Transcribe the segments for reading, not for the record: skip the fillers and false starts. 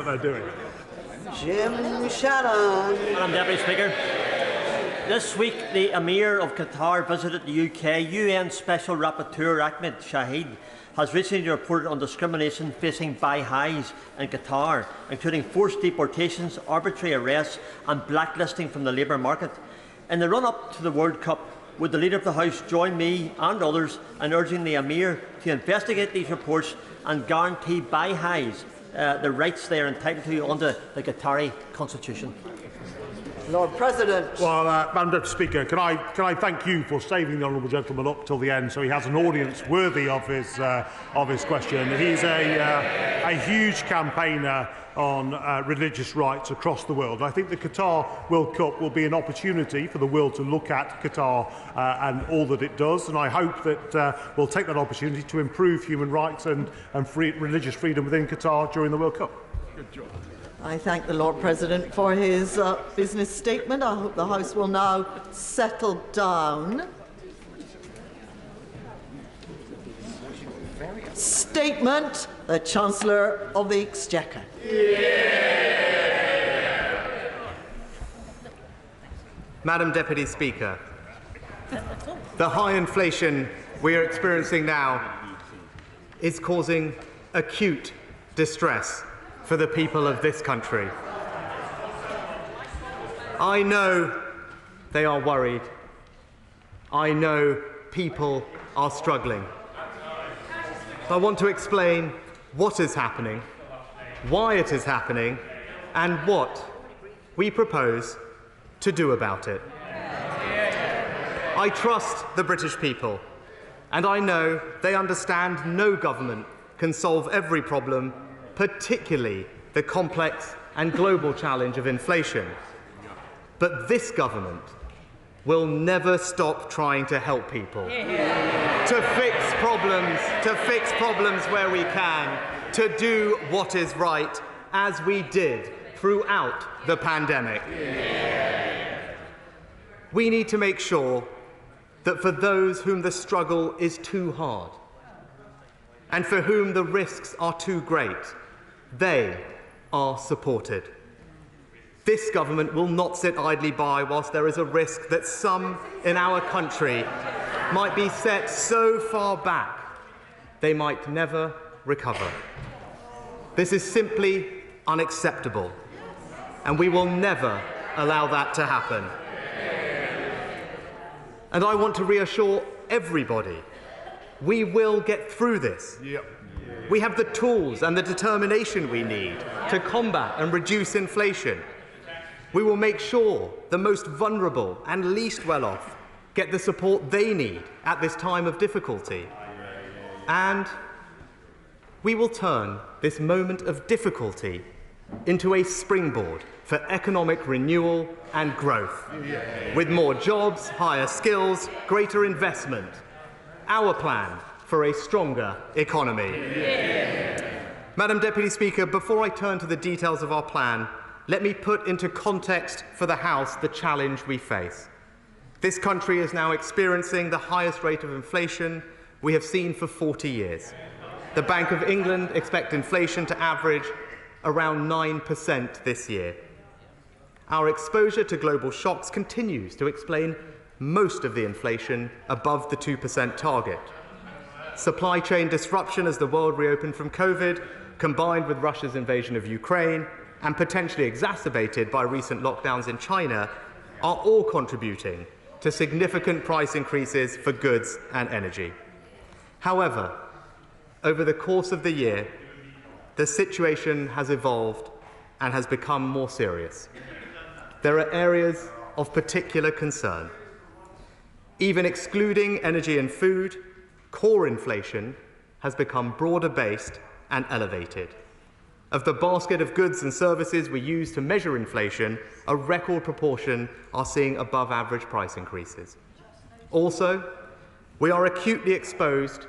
They're doing. Jim Shannon. Madam Deputy Speaker, this week the Emir of Qatar visited the UK. UN Special Rapporteur Ahmed Shahid has recently reported on discrimination facing Baha'is in Qatar, including forced deportations, arbitrary arrests and blacklisting from the labour market. In the run-up to the World Cup, would the Leader of the House join me and others in urging the Emir to investigate these reports and guarantee Baha'is the rights they are entitled to under the Qatari constitution? Lord President. Well, Madam Deputy Speaker, can I thank you for saving the honourable gentleman up till the end, so he has an audience worthy of his question. He's a huge campaigner on religious rights across the world. I think the Qatar World Cup will be an opportunity for the world to look at Qatar and all that it does, and I hope that we'll take that opportunity to improve human rights and religious freedom within Qatar during the World Cup. Good job. I thank the Lord President for his business statement. I hope the House will now settle down. Statement, the Chancellor of the Exchequer. Madam Deputy Speaker, the high inflation we are experiencing now is causing acute distress for the people of this country. I know they are worried. I know people are struggling. I want to explain what is happening, why it is happening, and what we propose to do about it. I trust the British people, and I know they understand no government can solve every problem, particularly the complex and global challenge of inflation. But this government will never stop trying to help people, to fix problems where we can, to do what is right, as we did throughout the pandemic. We need to make sure that for those whom the struggle is too hard and for whom the risks are too great, they are supported. This government will not sit idly by whilst there is a risk that some in our country might be set so far back they might never recover. This is simply unacceptable, and we will never allow that to happen. And I want to reassure everybody, we will get through this. We have the tools and the determination we need to combat and reduce inflation. We will make sure the most vulnerable and least well-off get the support they need at this time of difficulty. And we will turn this moment of difficulty into a springboard for economic renewal and growth, with more jobs, higher skills, greater investment. Our plan for a stronger economy. Madam Deputy Speaker, before I turn to the details of our plan, let me put into context for the House the challenge we face. This country is now experiencing the highest rate of inflation we have seen for 40 years. The Bank of England expects inflation to average around 9% this year. Our exposure to global shocks continues to explain most of the inflation above the 2% target. Supply chain disruption as the world reopened from COVID, combined with Russia's invasion of Ukraine, and potentially exacerbated by recent lockdowns in China, are all contributing to significant price increases for goods and energy. However, over the course of the year, the situation has evolved and has become more serious. There are areas of particular concern. Even excluding energy and food, core inflation has become broader-based and elevated. Of the basket of goods and services we use to measure inflation, a record proportion are seeing above-average price increases. Also, we are acutely exposed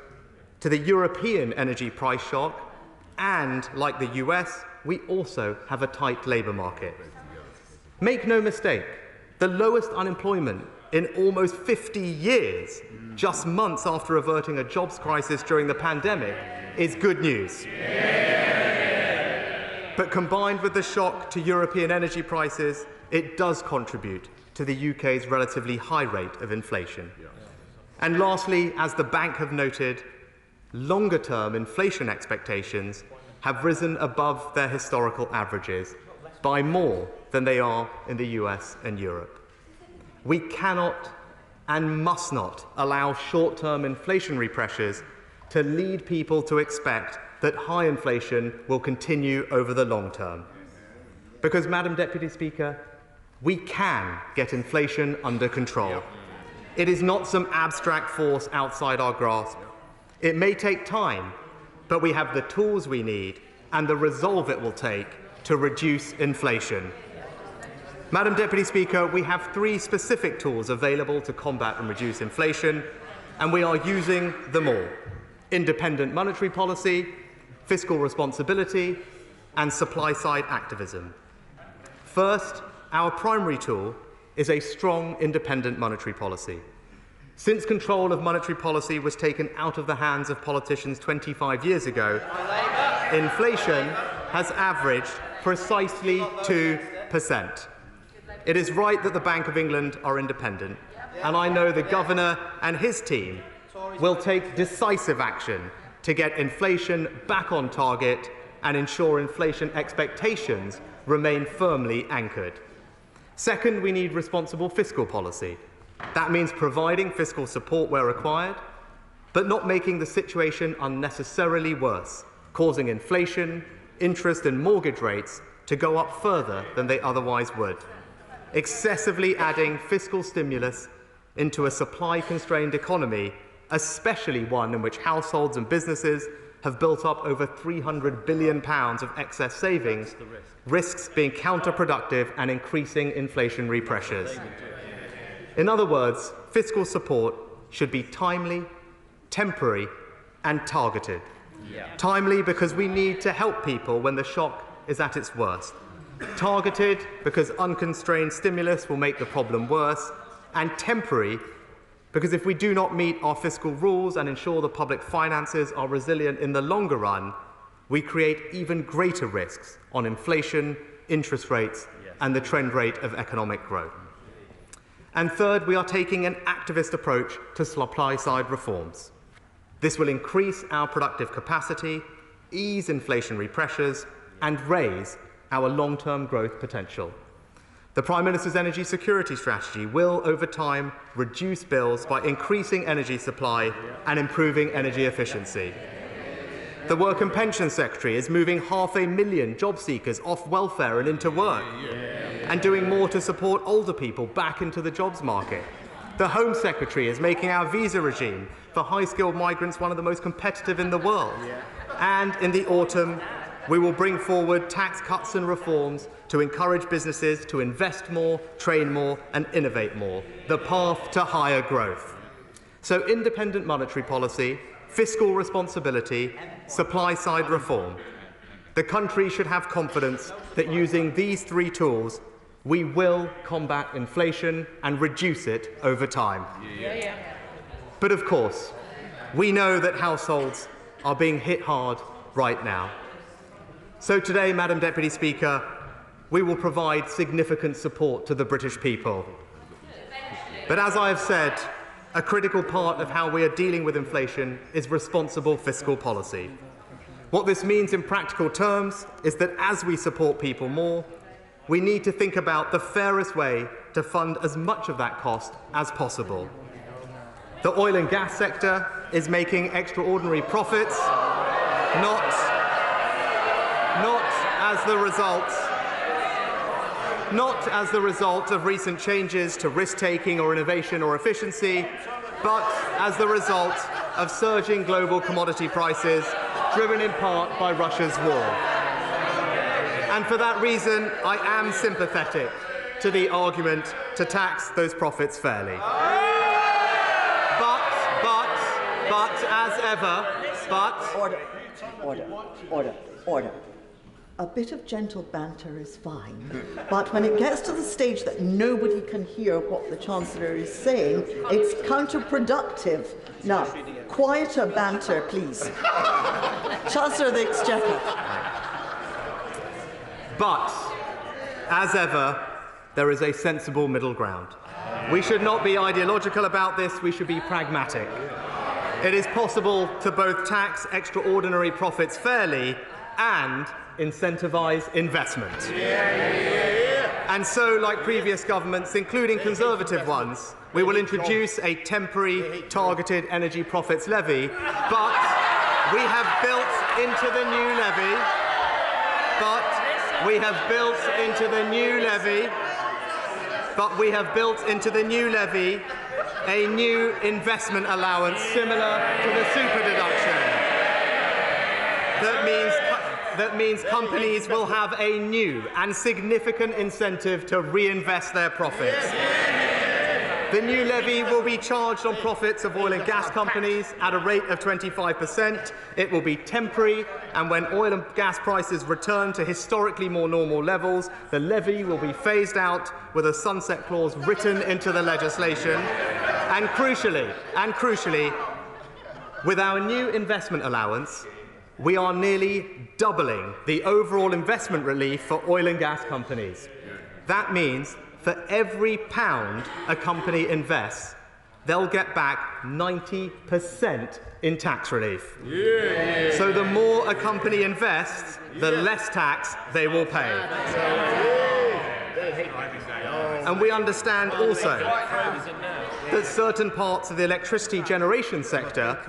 to the European energy price shock, and, like the US, we also have a tight labour market. Make no mistake, the lowest unemployment in almost 50 years, just months after averting a jobs crisis during the pandemic, is good news. but combined with the shock to European energy prices, it does contribute to the UK's relatively high rate of inflation. And lastly, as the bank have noted, longer-term inflation expectations have risen above their historical averages by more than they are in the US and Europe. We cannot and must not allow short-term inflationary pressures to lead people to expect that high inflation will continue over the long term. Because, Madam Deputy Speaker, we can get inflation under control. It is not some abstract force outside our grasp. It may take time, but we have the tools we need and the resolve it will take to reduce inflation. Madam Deputy Speaker, we have 3 specific tools available to combat and reduce inflation, and we are using them all: independent monetary policy, fiscal responsibility, and supply-side activism. First, our primary tool is a strong independent monetary policy. Since control of monetary policy was taken out of the hands of politicians 25 years ago, inflation has averaged precisely 2%. It is right that the Bank of England are independent, and I know the Governor and his team will take decisive action to get inflation back on target and ensure inflation expectations remain firmly anchored. Second, we need responsible fiscal policy. That means providing fiscal support where required, but not making the situation unnecessarily worse, causing inflation, interest and mortgage rates to go up further than they otherwise would, excessively adding fiscal stimulus into a supply-constrained economy, especially one in which households and businesses have built up over £300 billion of excess savings, risks being counterproductive and increasing inflationary pressures. In other words, fiscal support should be timely, temporary, and targeted. Timely because we need to help people when the shock is at its worst. Targeted because unconstrained stimulus will make the problem worse. And temporary because if we do not meet our fiscal rules and ensure the public finances are resilient in the longer run, we create even greater risks on inflation, interest rates, and the trend rate of economic growth. And third, we are taking an activist approach to supply-side reforms. This will increase our productive capacity, ease inflationary pressures, and raise our long-term growth potential. The Prime Minister's energy security strategy will, over time, reduce bills by increasing energy supply and improving energy efficiency. The Work and Pension Secretary is moving 500,000 job seekers off welfare and into work, and doing more to support older people back into the jobs market. The Home Secretary is making our visa regime for high-skilled migrants one of the most competitive in the world. And in the autumn, we will bring forward tax cuts and reforms to encourage businesses to invest more, train more, and innovate more, the path to higher growth. So independent monetary policy, fiscal responsibility, supply-side reform. The country should have confidence that using these 3 tools, we will combat inflation and reduce it over time. But of course, we know that households are being hit hard right now. So today, Madam Deputy Speaker, we will provide significant support to the British people. But as I have said, a critical part of how we are dealing with inflation is responsible fiscal policy. What this means in practical terms is that as we support people more, we need to think about the fairest way to fund as much of that cost as possible. The oil and gas sector is making extraordinary profits, not as the result of recent changes to risk-taking or innovation or efficiency, but as the result of surging global commodity prices, driven in part by Russia's war. And for that reason, I am sympathetic to the argument to tax those profits fairly. But as ever, Order. A bit of gentle banter is fine, but when it gets to the stage that nobody can hear what the Chancellor is saying, it's counterproductive. Now, quieter banter, please. Chancellor of the Exchequer. But, as ever, there is a sensible middle ground. We should not be ideological about this, we should be pragmatic. It is possible to both tax extraordinary profits fairly and incentivise investment. And so, like previous governments, including Conservative ones, we will introduce a temporary targeted energy profits levy, but we have built into the new levy, a new investment allowance similar to the super deduction. That means companies will have a new and significant incentive to reinvest their profits. The new levy will be charged on profits of oil and gas companies at a rate of 25%. It will be temporary, and when oil and gas prices return to historically more normal levels, the levy will be phased out with a sunset clause written into the legislation. And crucially, with our new investment allowance, we are nearly doubling the overall investment relief for oil and gas companies. That means for every pound a company invests, they'll get back 90% in tax relief. So the more a company invests, the less tax they will pay. And we understand also that certain parts of the electricity generation sector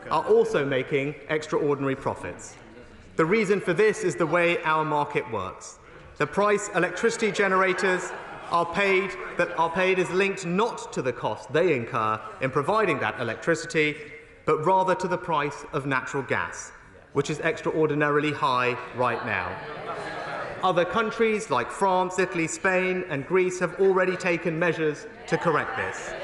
are also making extraordinary profits. The reason for this is the way our market works. The price electricity generators are paid is linked not to the cost they incur in providing that electricity, but rather to the price of natural gas, which is extraordinarily high right now. Other countries like France, Italy, Spain and Greece have already taken measures to correct this.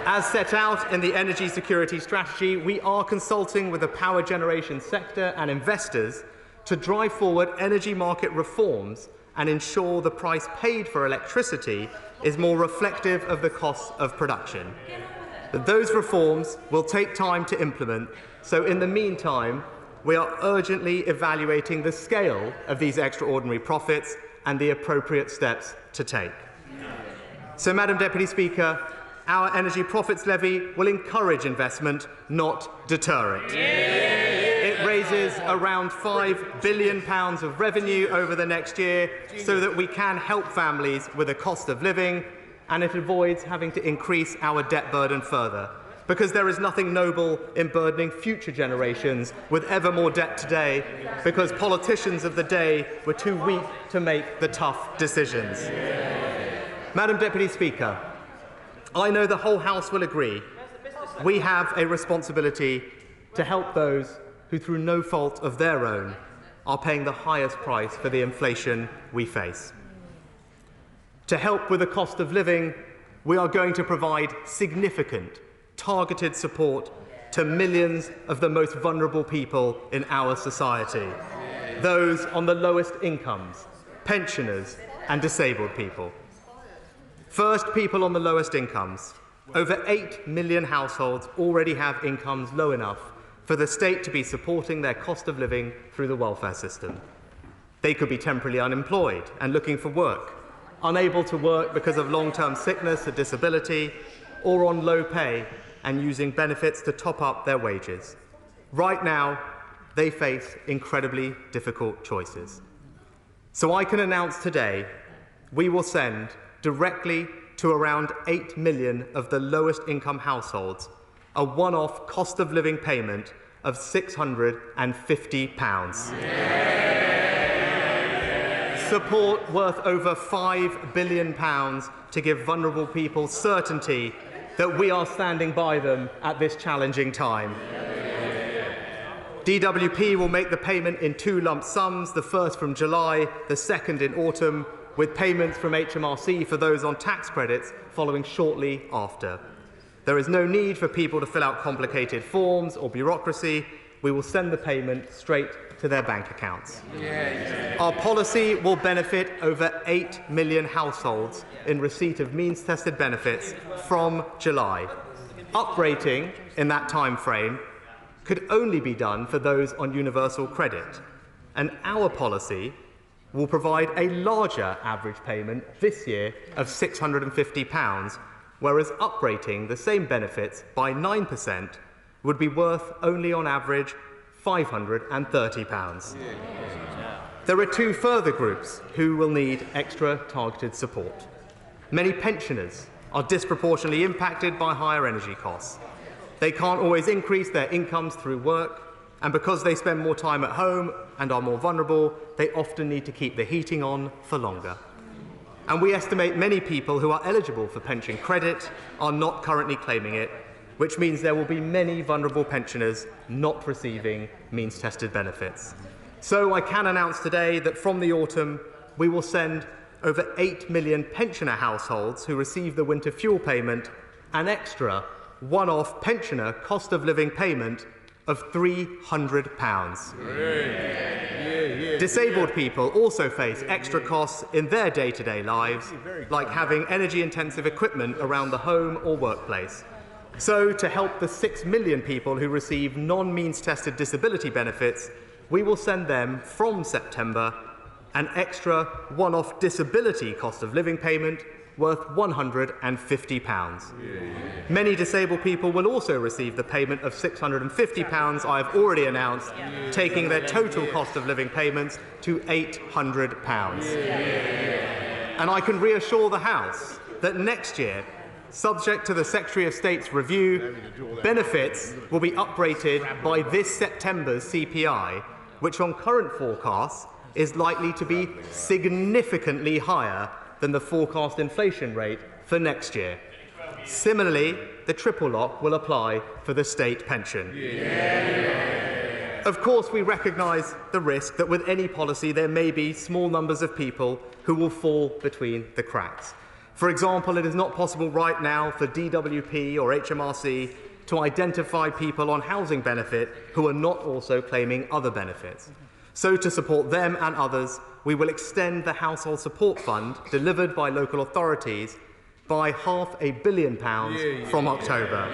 As set out in the Energy Security Strategy, we are consulting with the power generation sector and investors to drive forward energy market reforms and ensure the price paid for electricity is more reflective of the costs of production. But those reforms will take time to implement, so in the meantime, we are urgently evaluating the scale of these extraordinary profits and the appropriate steps to take. So, Madam Deputy Speaker, our energy profits levy will encourage investment, not deter it. It raises around £5 billion of revenue over the next year so that we can help families with the cost of living, and it avoids having to increase our debt burden further, because there is nothing noble in burdening future generations with ever more debt today because politicians of the day were too weak to make the tough decisions. Madam Deputy Speaker, I know the whole House will agree we have a responsibility to help those who, through no fault of their own, are paying the highest price for the inflation we face. To help with the cost of living, we are going to provide significant, targeted support to millions of the most vulnerable people in our society, those on the lowest incomes, pensioners and disabled people. First, people on the lowest incomes. Over 8 million households already have incomes low enough for the state to be supporting their cost of living through the welfare system. They could be temporarily unemployed and looking for work, unable to work because of long-term sickness or disability, or on low pay and using benefits to top up their wages. Right now, they face incredibly difficult choices. So I can announce today we will send directly to around 8 million of the lowest income households a one-off cost of living payment of £650. Support worth over £5 billion to give vulnerable people certainty that we are standing by them at this challenging time. DWP will make the payment in 2 lump sums, the first from July, the second in autumn, with payments from HMRC for those on tax credits following shortly after. There is no need for people to fill out complicated forms or bureaucracy. We will send the payment straight to their bank accounts. Our policy will benefit over 8 million households in receipt of means-tested benefits from July. Uprating in that time frame could only be done for those on universal credit. And our policy will provide a larger average payment this year of £650, whereas uprating the same benefits by 9% would be worth only on average £530. There are two further groups who will need extra targeted support. Many pensioners are disproportionately impacted by higher energy costs. They can't always increase their incomes through work, and because they spend more time at home and are more vulnerable, they often need to keep the heating on for longer. And we estimate many people who are eligible for pension credit are not currently claiming it, which means there will be many vulnerable pensioners not receiving means-tested benefits. So I can announce today that from the autumn, we will send over 8 million pensioner households who receive the winter fuel payment an extra one-off pensioner cost of living payment of £300. Disabled people also face extra costs in their day-to-day lives, like having energy-intensive equipment around the home or workplace. So, to help the 6 million people who receive non-means-tested disability benefits, we will send them, from September, an extra one-off disability cost of living payment worth £150. Many disabled people will also receive the payment of £650 I have already announced, taking their total cost of living payments to £800. And I can reassure the House that next year, subject to the Secretary of State's review, benefits will be uprated by this September's CPI, which on current forecasts is likely to be significantly higher than the forecast inflation rate for next year. Similarly, the triple lock will apply for the state pension. Of course, we recognise the risk that with any policy there may be small numbers of people who will fall between the cracks. For example, it is not possible right now for DWP or HMRC to identify people on housing benefit who are not also claiming other benefits. So to support them and others, we will extend the Household Support Fund delivered by local authorities by £500 million from October.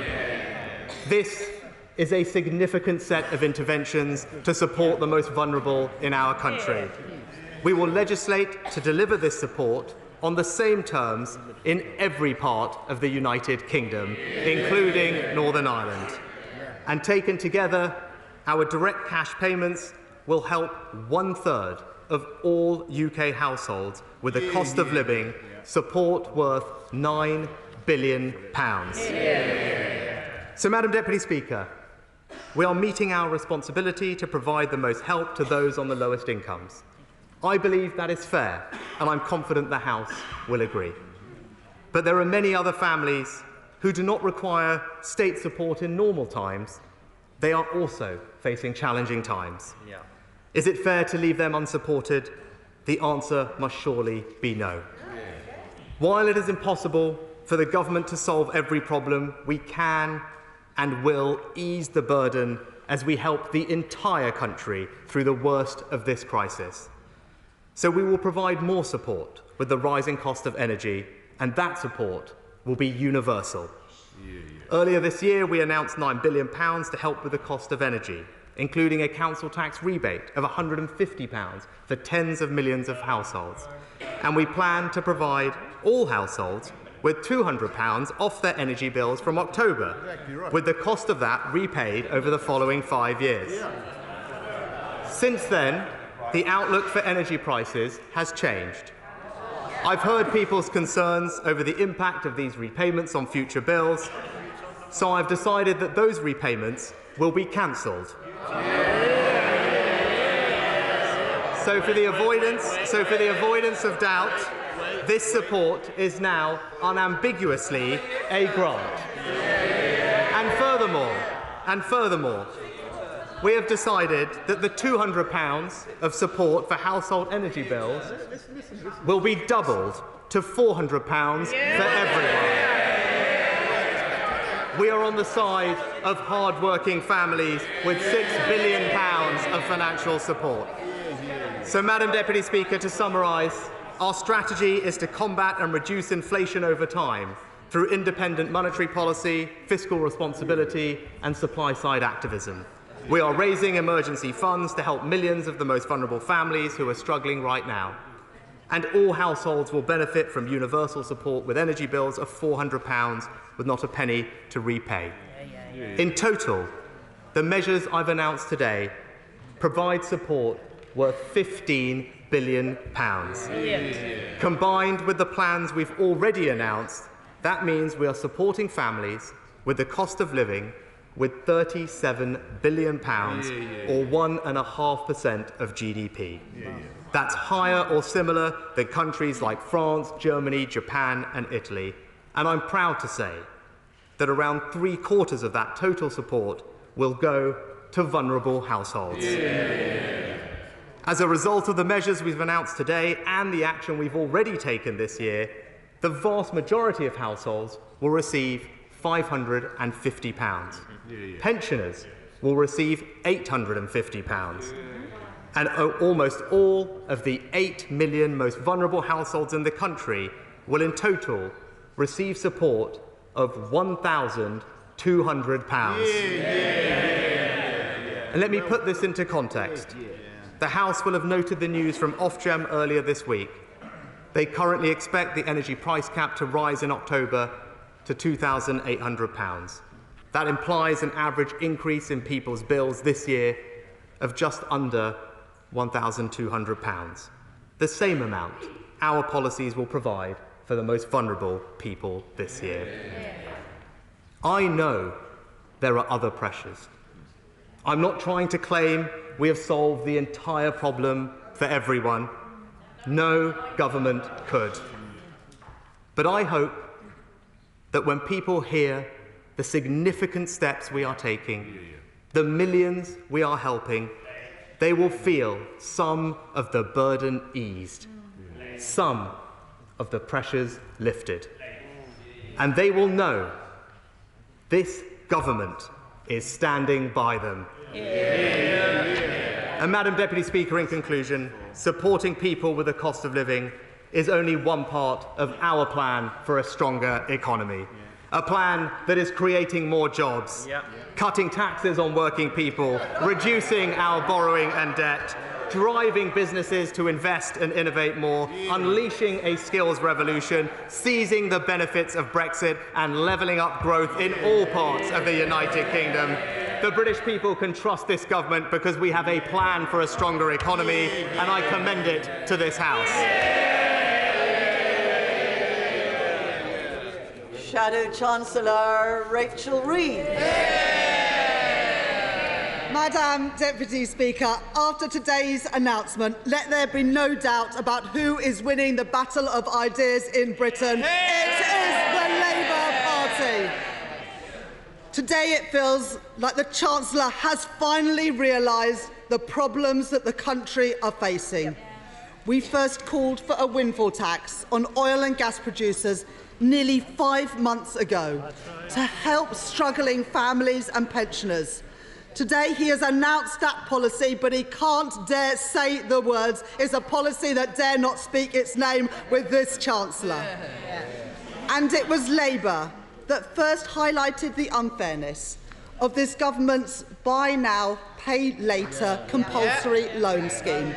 This is a significant set of interventions to support the most vulnerable in our country. We will legislate to deliver this support on the same terms in every part of the United Kingdom, including Northern Ireland. And taken together, our direct cash payments will help 1/3 of all UK households with a cost of living support worth £9 billion. So, Madam Deputy Speaker, we are meeting our responsibility to provide the most help to those on the lowest incomes. I believe that is fair, and I'm confident the House will agree. But there are many other families who do not require state support in normal times. They are also facing challenging times. Is it fair to leave them unsupported? The answer must surely be no. While it is impossible for the government to solve every problem, we can and will ease the burden as we help the entire country through the worst of this crisis. So we will provide more support with the rising cost of energy, and that support will be universal. Earlier this year, we announced £9 billion to help with the cost of energy, including a council tax rebate of £150 for tens of millions of households. And we plan to provide all households with £200 off their energy bills from October, with the cost of that repaid over the following 5 years. Since then, the outlook for energy prices has changed. I've heard people's concerns over the impact of these repayments on future bills, so I've decided that those repayments will be cancelled. So for the avoidance of doubt, this support is now unambiguously a grant. And furthermore, we have decided that the £200 of support for household energy bills will be doubled to £400 for everyone. We are on the side of hard-working families with £6 billion of financial support. So, Madam Deputy Speaker, to summarise, our strategy is to combat and reduce inflation over time through independent monetary policy, fiscal responsibility and supply-side activism. We are raising emergency funds to help millions of the most vulnerable families who are struggling right now. And all households will benefit from universal support with energy bills of £400 with not a penny to repay. In total, the measures I've announced today provide support worth £15 billion. Combined with the plans we've already announced, that means we are supporting families with the cost of living with £37 billion, or 1.5% of GDP. That's higher or similar than countries like France, Germany, Japan and Italy. And I'm proud to say that around 3/4 of that total support will go to vulnerable households. As a result of the measures we've announced today and the action we've already taken this year, the vast majority of households will receive £550. Pensioners will receive £850. And almost all of the 8 million most vulnerable households in the country will in total receive support of £1,200. And let me put this into context. The House will have noted the news from Ofgem earlier this week. They currently expect the energy price cap to rise in October to £2,800. That implies an average increase in people's bills this year of just under £1,200. The same amount our policies will provide for the most vulnerable people this year. I know there are other pressures. I'm not trying to claim we have solved the entire problem for everyone. No government could. But I hope that when people hear the significant steps we are taking, the millions we are helping, they will feel some of the burden eased, some of the pressures lifted. And they will know this government is standing by them. And Madam Deputy Speaker, in conclusion, supporting people with the cost of living is only one part of our plan for a stronger economy. A plan that is creating more jobs, cutting taxes on working people, reducing our borrowing and debt, driving businesses to invest and innovate more, unleashing a skills revolution, seizing the benefits of Brexit and levelling up growth in all parts of the United Kingdom. The British people can trust this government because we have a plan for a stronger economy, and I commend it to this House. Shadow Chancellor Rachel Reid. Madam Deputy Speaker, after today's announcement, let there be no doubt about who is winning the battle of ideas in Britain. It is the Labour Party. Today it feels like the Chancellor has finally realised the problems that the country are facing. We first called for a windfall tax on oil and gas producers nearly 5 months ago to help struggling families and pensioners. Today he has announced that policy, but he can't dare say the words. It's a policy that dare not speak its name with this Chancellor. And it was Labour that first highlighted the unfairness of this government's buy now, pay later compulsory loan scheme.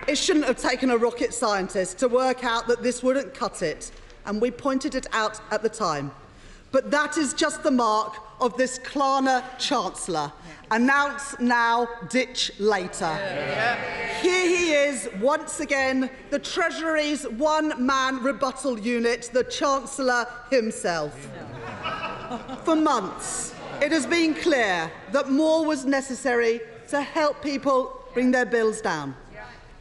It shouldn't have taken a rocket scientist to work out that this wouldn't cut it, and we pointed it out at the time. But that is just the mark of this Klarner Chancellor. Announce now, ditch later. Here he is, once again, the Treasury's one-man rebuttal unit, the Chancellor himself. For months, it has been clear that more was necessary to help people bring their bills down.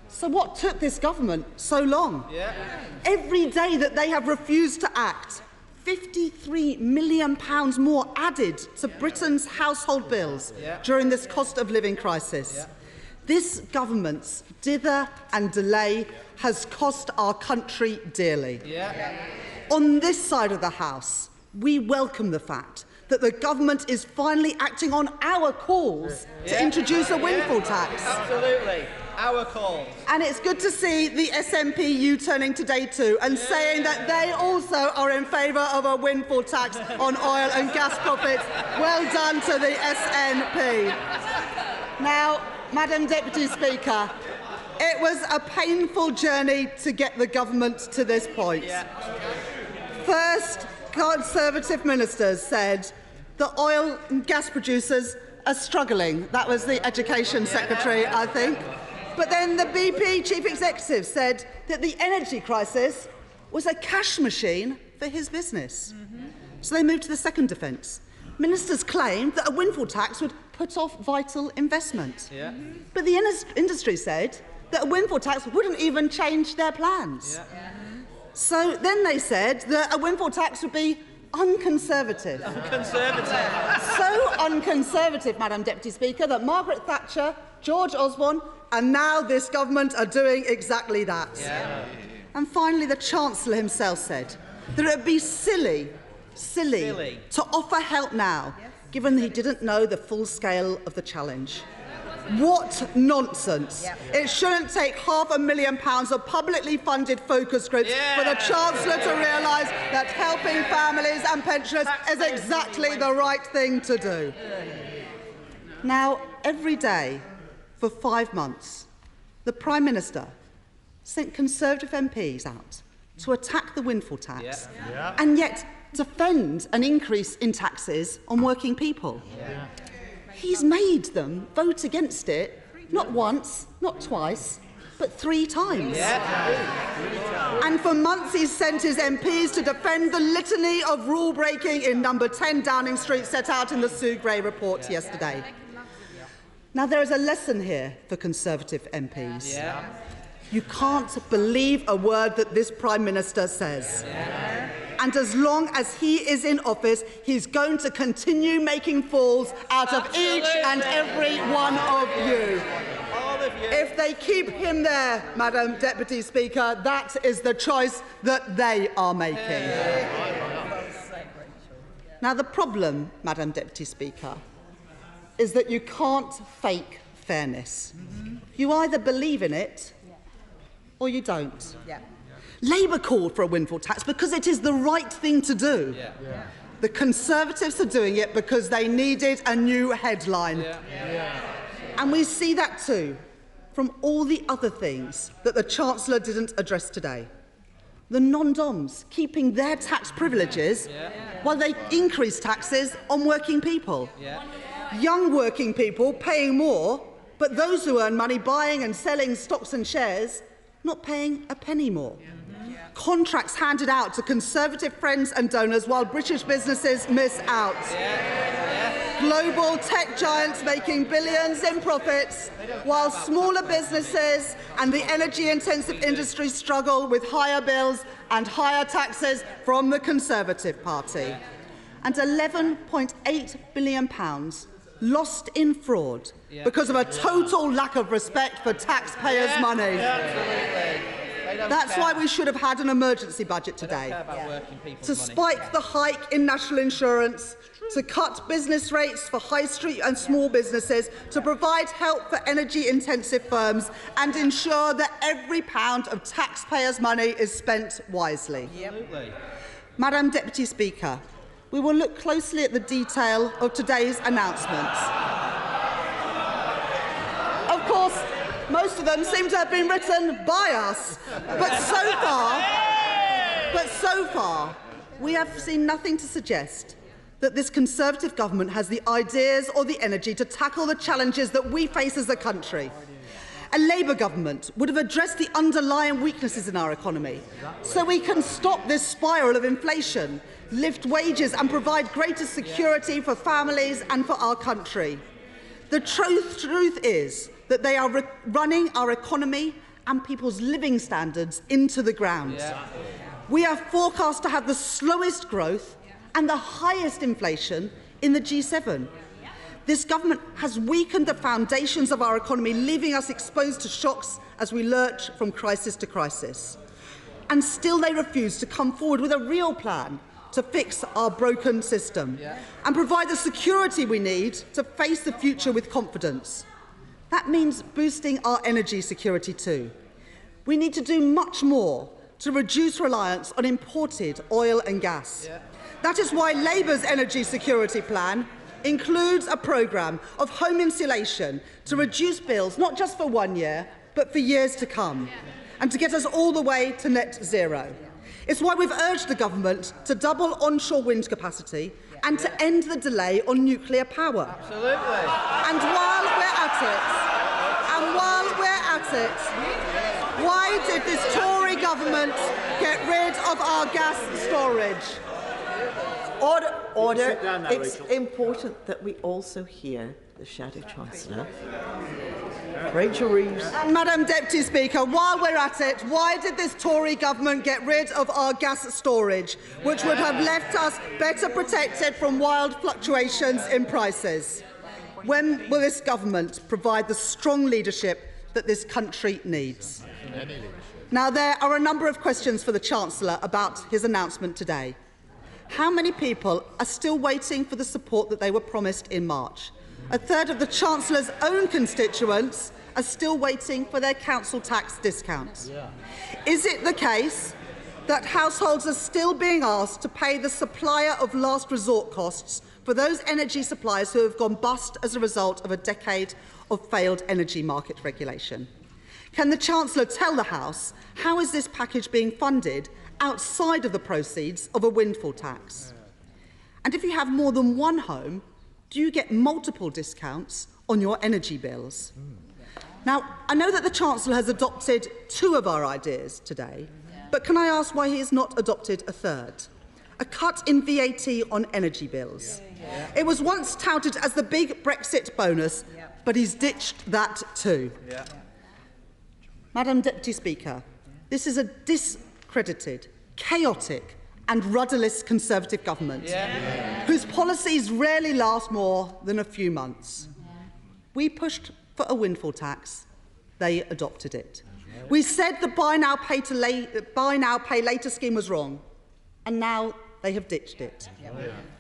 So what took this government so long? Every day that they have refused to act, £53 million more added to Britain's household bills during this cost of living crisis. This government's dither and delay has cost our country dearly. On this side of the House, we welcome the fact that the government is finally acting on our calls to introduce a windfall tax. Absolutely. Our call. And it's good to see the SNP U-turning today too and saying that they also are in favour of a windfall tax on oil and gas profits. Well done to the SNP. Now, Madam Deputy Speaker, it was a painful journey to get the government to this point. First, Conservative ministers said the oil and gas producers are struggling. That was the Education Secretary, I think. But then the BP Chief Executive said that the energy crisis was a cash machine for his business. So they moved to the second defence. Ministers claimed that a windfall tax would put off vital investment. But the industry said that a windfall tax wouldn't even change their plans. So then they said that a windfall tax would be unconservative. So unconservative, Madam Deputy Speaker, that Margaret Thatcher, George Osborne and now this government are doing exactly that. And finally, the Chancellor himself said that it would be silly to offer help now, given that he didn't know the full scale of the challenge. What nonsense. It shouldn't take £500,000 of publicly funded focus groups for the Chancellor to realise that helping families and pensioners is exactly the right thing to do. Now, every day for 5 months, the Prime Minister sent Conservative MPs out to attack the windfall tax and yet defend an increase in taxes on working people. He's made them vote against it, not once, not twice, but 3 times. And for months he's sent his MPs to defend the litany of rule-breaking in number 10 Downing Street set out in the Sue Gray report yesterday. Now, there is a lesson here for Conservative MPs. You can't believe a word that this Prime Minister says. And as long as he is in office, he's going to continue making fools out of each and every one of you. If they keep him there, Madam Deputy Speaker, that is the choice that they are making. Now, the problem, Madam Deputy Speaker, is that you can't fake fairness. You either believe in it or you don't. Labour called for a windfall tax because it is the right thing to do. The Conservatives are doing it because they needed a new headline. And we see that too from all the other things that the Chancellor didn't address today. The non-DOMs keeping their tax privileges while they increase taxes on working people. Young working people paying more, but those who earn money buying and selling stocks and shares not paying a penny more. Contracts handed out to Conservative friends and donors while British businesses miss out. Global tech giants making billions in profits while smaller businesses and the energy-intensive industry struggle with higher bills and higher taxes from the Conservative Party. And £11.8 billion lost in fraud because of a total lack of respect for taxpayers' money. That's why we should have had an emergency budget today, to spike the hike in national insurance, to cut business rates for high street and small businesses, to provide help for energy-intensive firms and ensure that every pound of taxpayers' money is spent wisely. Madam Deputy Speaker, we will look closely at the detail of today's announcements. Of course, most of them seem to have been written by us, but so far, we have seen nothing to suggest that this Conservative government has the ideas or the energy to tackle the challenges that we face as a country. A Labour government would have addressed the underlying weaknesses in our economy so we can stop this spiral of inflation, lift wages and provide greater security for families and for our country. The truth is that they are running our economy and people's living standards into the ground. We are forecast to have the slowest growth and the highest inflation in the G7. This government has weakened the foundations of our economy, leaving us exposed to shocks as we lurch from crisis to crisis. And still they refuse to come forward with a real plan to fix our broken system and provide the security we need to face the future with confidence. That means boosting our energy security too. We need to do much more to reduce reliance on imported oil and gas. That is why Labour's energy security plan includes a programme of home insulation to reduce bills, not just for 1 year, but for years to come, and to get us all the way to net zero. It's why we've urged the government to double onshore wind capacity and to end the delay on nuclear power. Absolutely. And while we're at it, why did this Tory government get rid of our gas storage? Order. It's important that we also hear the Shadow Chancellor. Rachel Reeves. Madam Deputy Speaker, while we're at it, why did this Tory government get rid of our gas storage, which would have left us better protected from wild fluctuations in prices? When will this government provide the strong leadership that this country needs? Now, there are a number of questions for the Chancellor about his announcement today. How many people are still waiting for the support that they were promised in March? A third of the Chancellor's own constituents are still waiting for their council tax discounts. Is it the case that households are still being asked to pay the supplier of last resort costs for those energy suppliers who have gone bust as a result of a decade of failed energy market regulation? Can the Chancellor tell the House how is this package being funded outside of the proceeds of a windfall tax? And if you have more than one home, do you get multiple discounts on your energy bills? Now, I know that the Chancellor has adopted 2 of our ideas today, but can I ask why he has not adopted a third? A cut in VAT on energy bills. It was once touted as the big Brexit bonus, but he's ditched that too. Madam Deputy Speaker, this is a discredited, chaotic and rudderless Conservative government whose policies rarely last more than a few months. We pushed for a windfall tax. They adopted it. We said the buy now, pay later scheme was wrong, and now they have ditched it.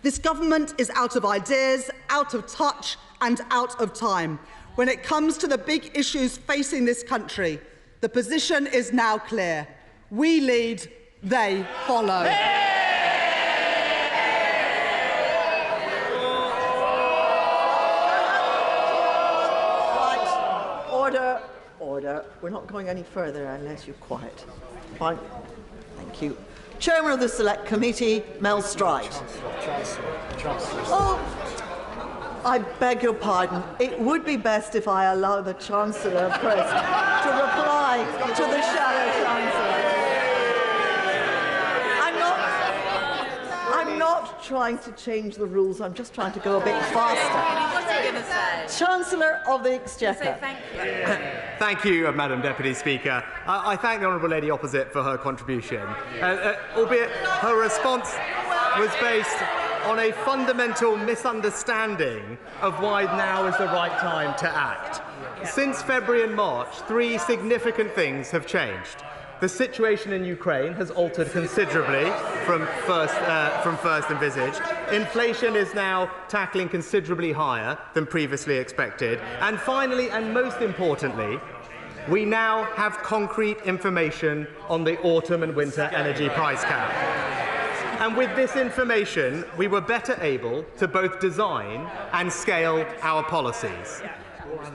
This government is out of ideas, out of touch and out of time. When it comes to the big issues facing this country, the position is now clear. We lead, they follow. Right. Order. Order. We're not going any further unless you're quiet. Fine. Thank you. Chairman of the Select Committee, Mel Stride. Oh, I beg your pardon. It would be best if I allow the Chancellor first to reply to the Shadow Chancellor. I'm not trying to change the rules. I'm just trying to go a bit faster. What's he going to say? Chancellor of the Exchequer. Thank you. Thank you, Madam Deputy Speaker. I thank the Honourable Lady Opposite for her contribution, albeit her response was based on a fundamental misunderstanding of why now is the right time to act. Since February and March, 3 significant things have changed. The situation in Ukraine has altered considerably from first envisaged. Inflation is now tackling considerably higher than previously expected. And finally, and most importantly, we now have concrete information on the autumn and winter energy price cap. And with this information, we were better able to both design and scale our policies.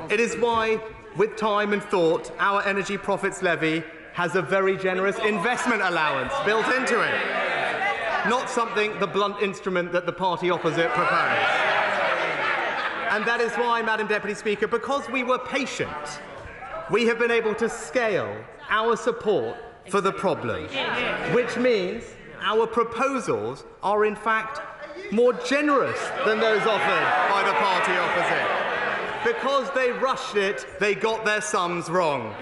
It is why, with time and thought, our energy profits levy has a very generous investment allowance built into it, not something, the blunt instrument that the party opposite proposed. And that is why, Madam Deputy Speaker, because we were patient, we have been able to scale our support for the problem, which means our proposals are in fact more generous than those offered by the party opposite. Because they rushed it, they got their sums wrong.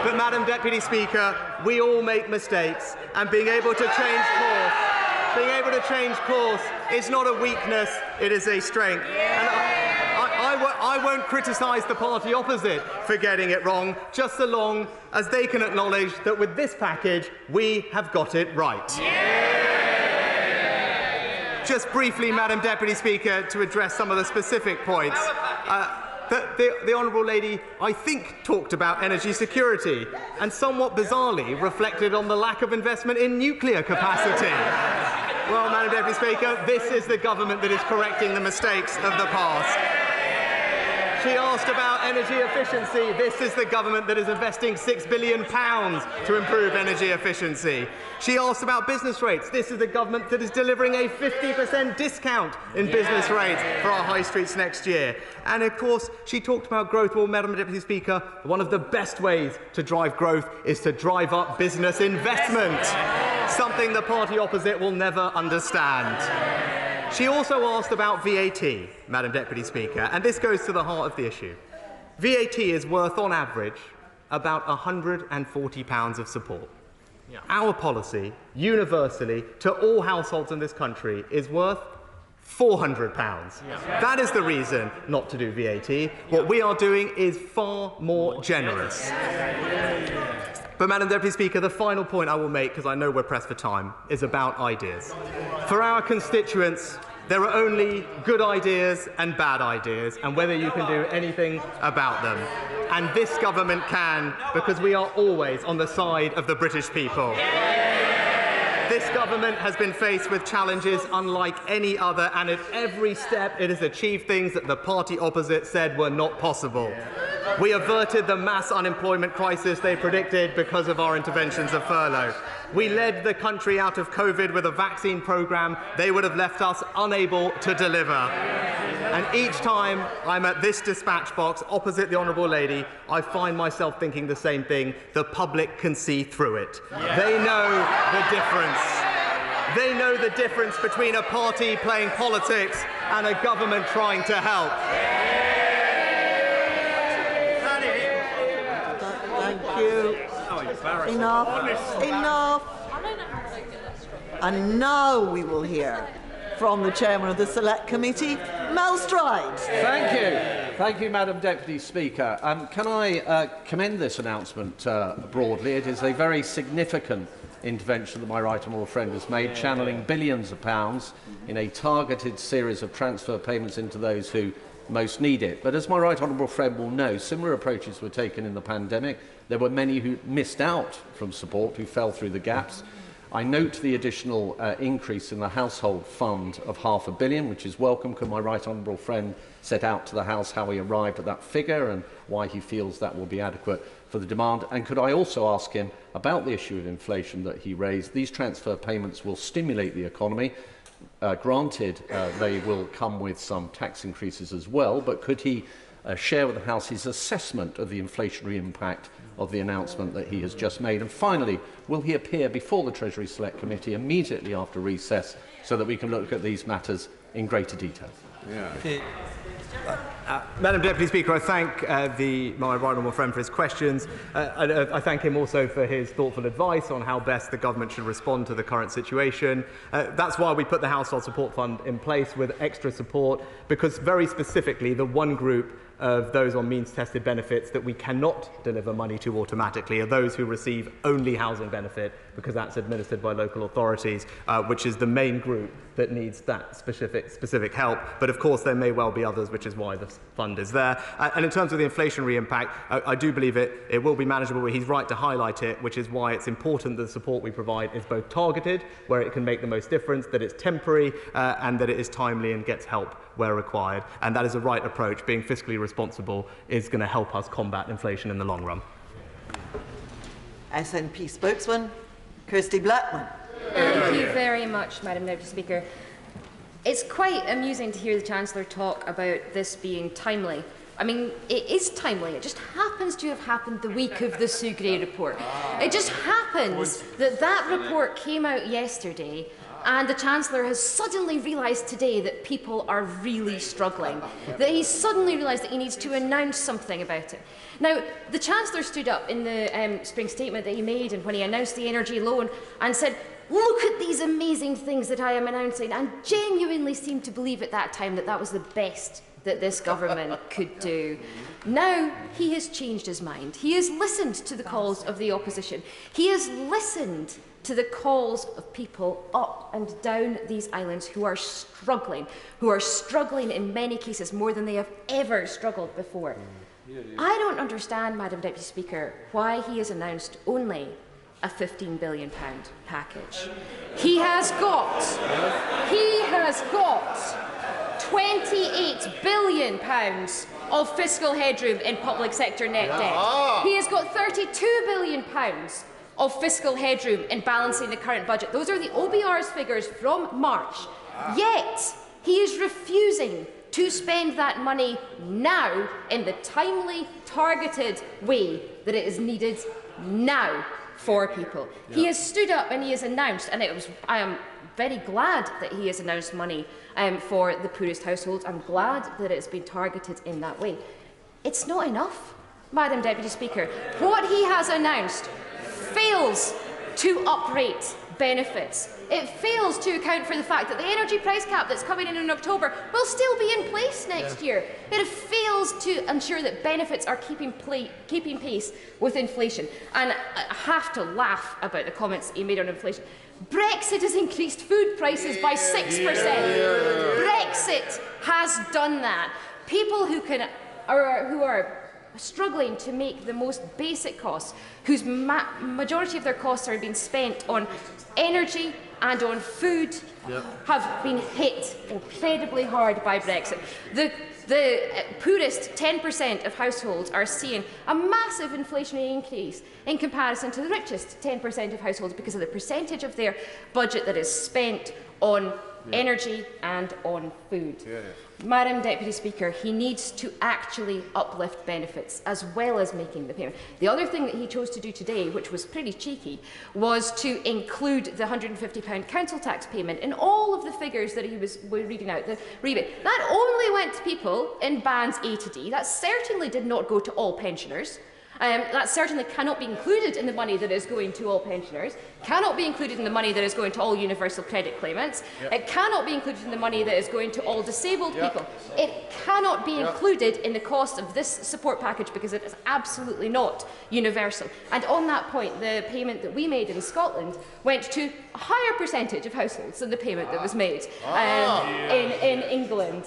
But, Madam Deputy Speaker, we all make mistakes, and being able to change course is not a weakness, it is a strength. And I won't criticise the party opposite for getting it wrong, just so long as they can acknowledge that with this package, we have got it right. Just briefly, Madam Deputy Speaker, to address some of the specific points. the Honourable Lady, I think, talked about energy security and somewhat bizarrely reflected on the lack of investment in nuclear capacity. Well, Madam Deputy Speaker, this is the government that is correcting the mistakes of the past. She asked about energy efficiency. This is the government that is investing £6 billion to improve energy efficiency. She asked about business rates. This is the government that is delivering a 50% discount in business rates for our high streets next year. And of course, she talked about growth. Well, Madam Deputy Speaker, one of the best ways to drive growth is to drive up business investment, something the party opposite will never understand. She also asked about VAT, Madam Deputy Speaker, and this goes to the heart of the issue. VAT is worth, on average, about £140 of support. Yeah. Our policy, universally, to all households in this country, is worth £400. Yeah. That is the reason not to do VAT. What we are doing is far more generous. But, Madam Deputy Speaker, the final point I will make, because I know we're pressed for time, is about ideas. For our constituents, there are only good ideas and bad ideas, and whether you can do anything about them. And this government can, because we are always on the side of the British people. This government has been faced with challenges unlike any other, and at every step it has achieved things that the party opposite said were not possible. We averted the mass unemployment crisis they predicted because of our interventions of furlough. We led the country out of COVID with a vaccine programme they would have left us unable to deliver. And each time I'm at this dispatch box opposite the Honourable Lady, I find myself thinking the same thing. The public can see through it. Yeah. They know the difference. They know the difference between a party playing politics and a government trying to help. Thank you. Enough. And now we will hear from the Chairman of the Select Committee, Mel Stride. Thank you, Madam Deputy Speaker. Can I commend this announcement broadly? It is a very significant intervention that my right honourable friend has made, channelling billions of pounds in a targeted series of transfer payments into those who most need it. But as my right honourable friend will know, similar approaches were taken in the pandemic. There were many who missed out from support, who fell through the gaps. I note the additional increase in the household fund of £500 million, which is welcome. Could my right honourable friend set out to the House how he arrived at that figure and why he feels that will be adequate for the demand? And could I also ask him about the issue of inflation that he raised? These transfer payments will stimulate the economy. Granted, they will come with some tax increases as well, but could he share with the House his assessment of the inflationary impact of the announcement that he has just made? And finally, will he appear before the Treasury Select Committee immediately after recess so that we can look at these matters in greater detail? Madam Deputy Speaker, I thank my right honourable friend for his questions. I thank him also for his thoughtful advice on how best the government should respond to the current situation. That's why we put the Household Support Fund in place with extra support, because very specifically the one group of those on means-tested benefits that we cannot deliver money to automatically are those who receive only housing benefit, because that's administered by local authorities, which is the main group that needs that specific help. But of course there may well be others, which is why the fund is there. And in terms of the inflationary impact, I do believe it will be manageable, but he's right to highlight it, which is why it's important that the support we provide is both targeted, where it can make the most difference, that it's temporary, and that it is timely and gets help where required. And that is a right approach. Being fiscally responsible is going to help us combat inflation in the long run. SNP spokesman, Kirsty Blackman. Thank you very much, Madam Deputy Speaker. It's quite amusing to hear the Chancellor talk about this being timely. I mean, it is timely. It just happens to have happened the week of the Sugre report. It just happens that that report came out yesterday, and the Chancellor has suddenly realised today that people are really struggling, that he's suddenly realised that he needs to announce something about it. Now, the Chancellor stood up in the spring statement that he made and when he announced the energy loan and said, "Look at these amazing things that I am announcing," and genuinely seemed to believe at that time that that was the best that this government could do. Now he has changed his mind. He has listened to the calls of the opposition. He has listened to the calls of people up and down these islands who are struggling in many cases more than they have ever struggled before. I don't understand, Madam Deputy Speaker, why he has announced only a £15 billion package. He has got £28 billion of fiscal headroom in public sector net debt. He has got £32 billion of fiscal headroom in balancing the current budget. Those are the OBR's figures from March. Yet, he is refusing to spend that money now in the timely, targeted way that it is needed now for people. He has stood up and he has announced, and I am very glad that he has announced money for the poorest households. I'm glad that it's been targeted in that way. It's not enough, Madam Deputy Speaker. What he has announced fails to uprate benefits. It fails to account for the fact that the energy price cap that's coming in October will still be in place next year. It fails to ensure that benefits are keeping pace with inflation. And I have to laugh about the comments he made on inflation. Brexit has increased food prices by 6%. Brexit has done that. People who are struggling to make the most basic costs, whose majority of their costs are being spent on energy and on food, have been hit incredibly hard by Brexit. The poorest 10% of households are seeing a massive inflationary increase in comparison to the richest 10% of households because of the percentage of their budget that is spent on energy and on food. Madam Deputy Speaker, he needs to actually uplift benefits as well as making the payment. The other thing that he chose to do today, which was pretty cheeky, was to include the £150 council tax payment in all of the figures that he was reading out, the rebate. That only went to people in bands A to D. That certainly did not go to all pensioners. That certainly cannot be included in the money that is going to all pensioners, cannot be included in the money that is going to all universal credit claimants, it cannot be included in the money that is going to all disabled people. It cannot be included in the cost of this support package because it is absolutely not universal. And on that point, the payment that we made in Scotland went to a higher percentage of households than the payment that was made in England.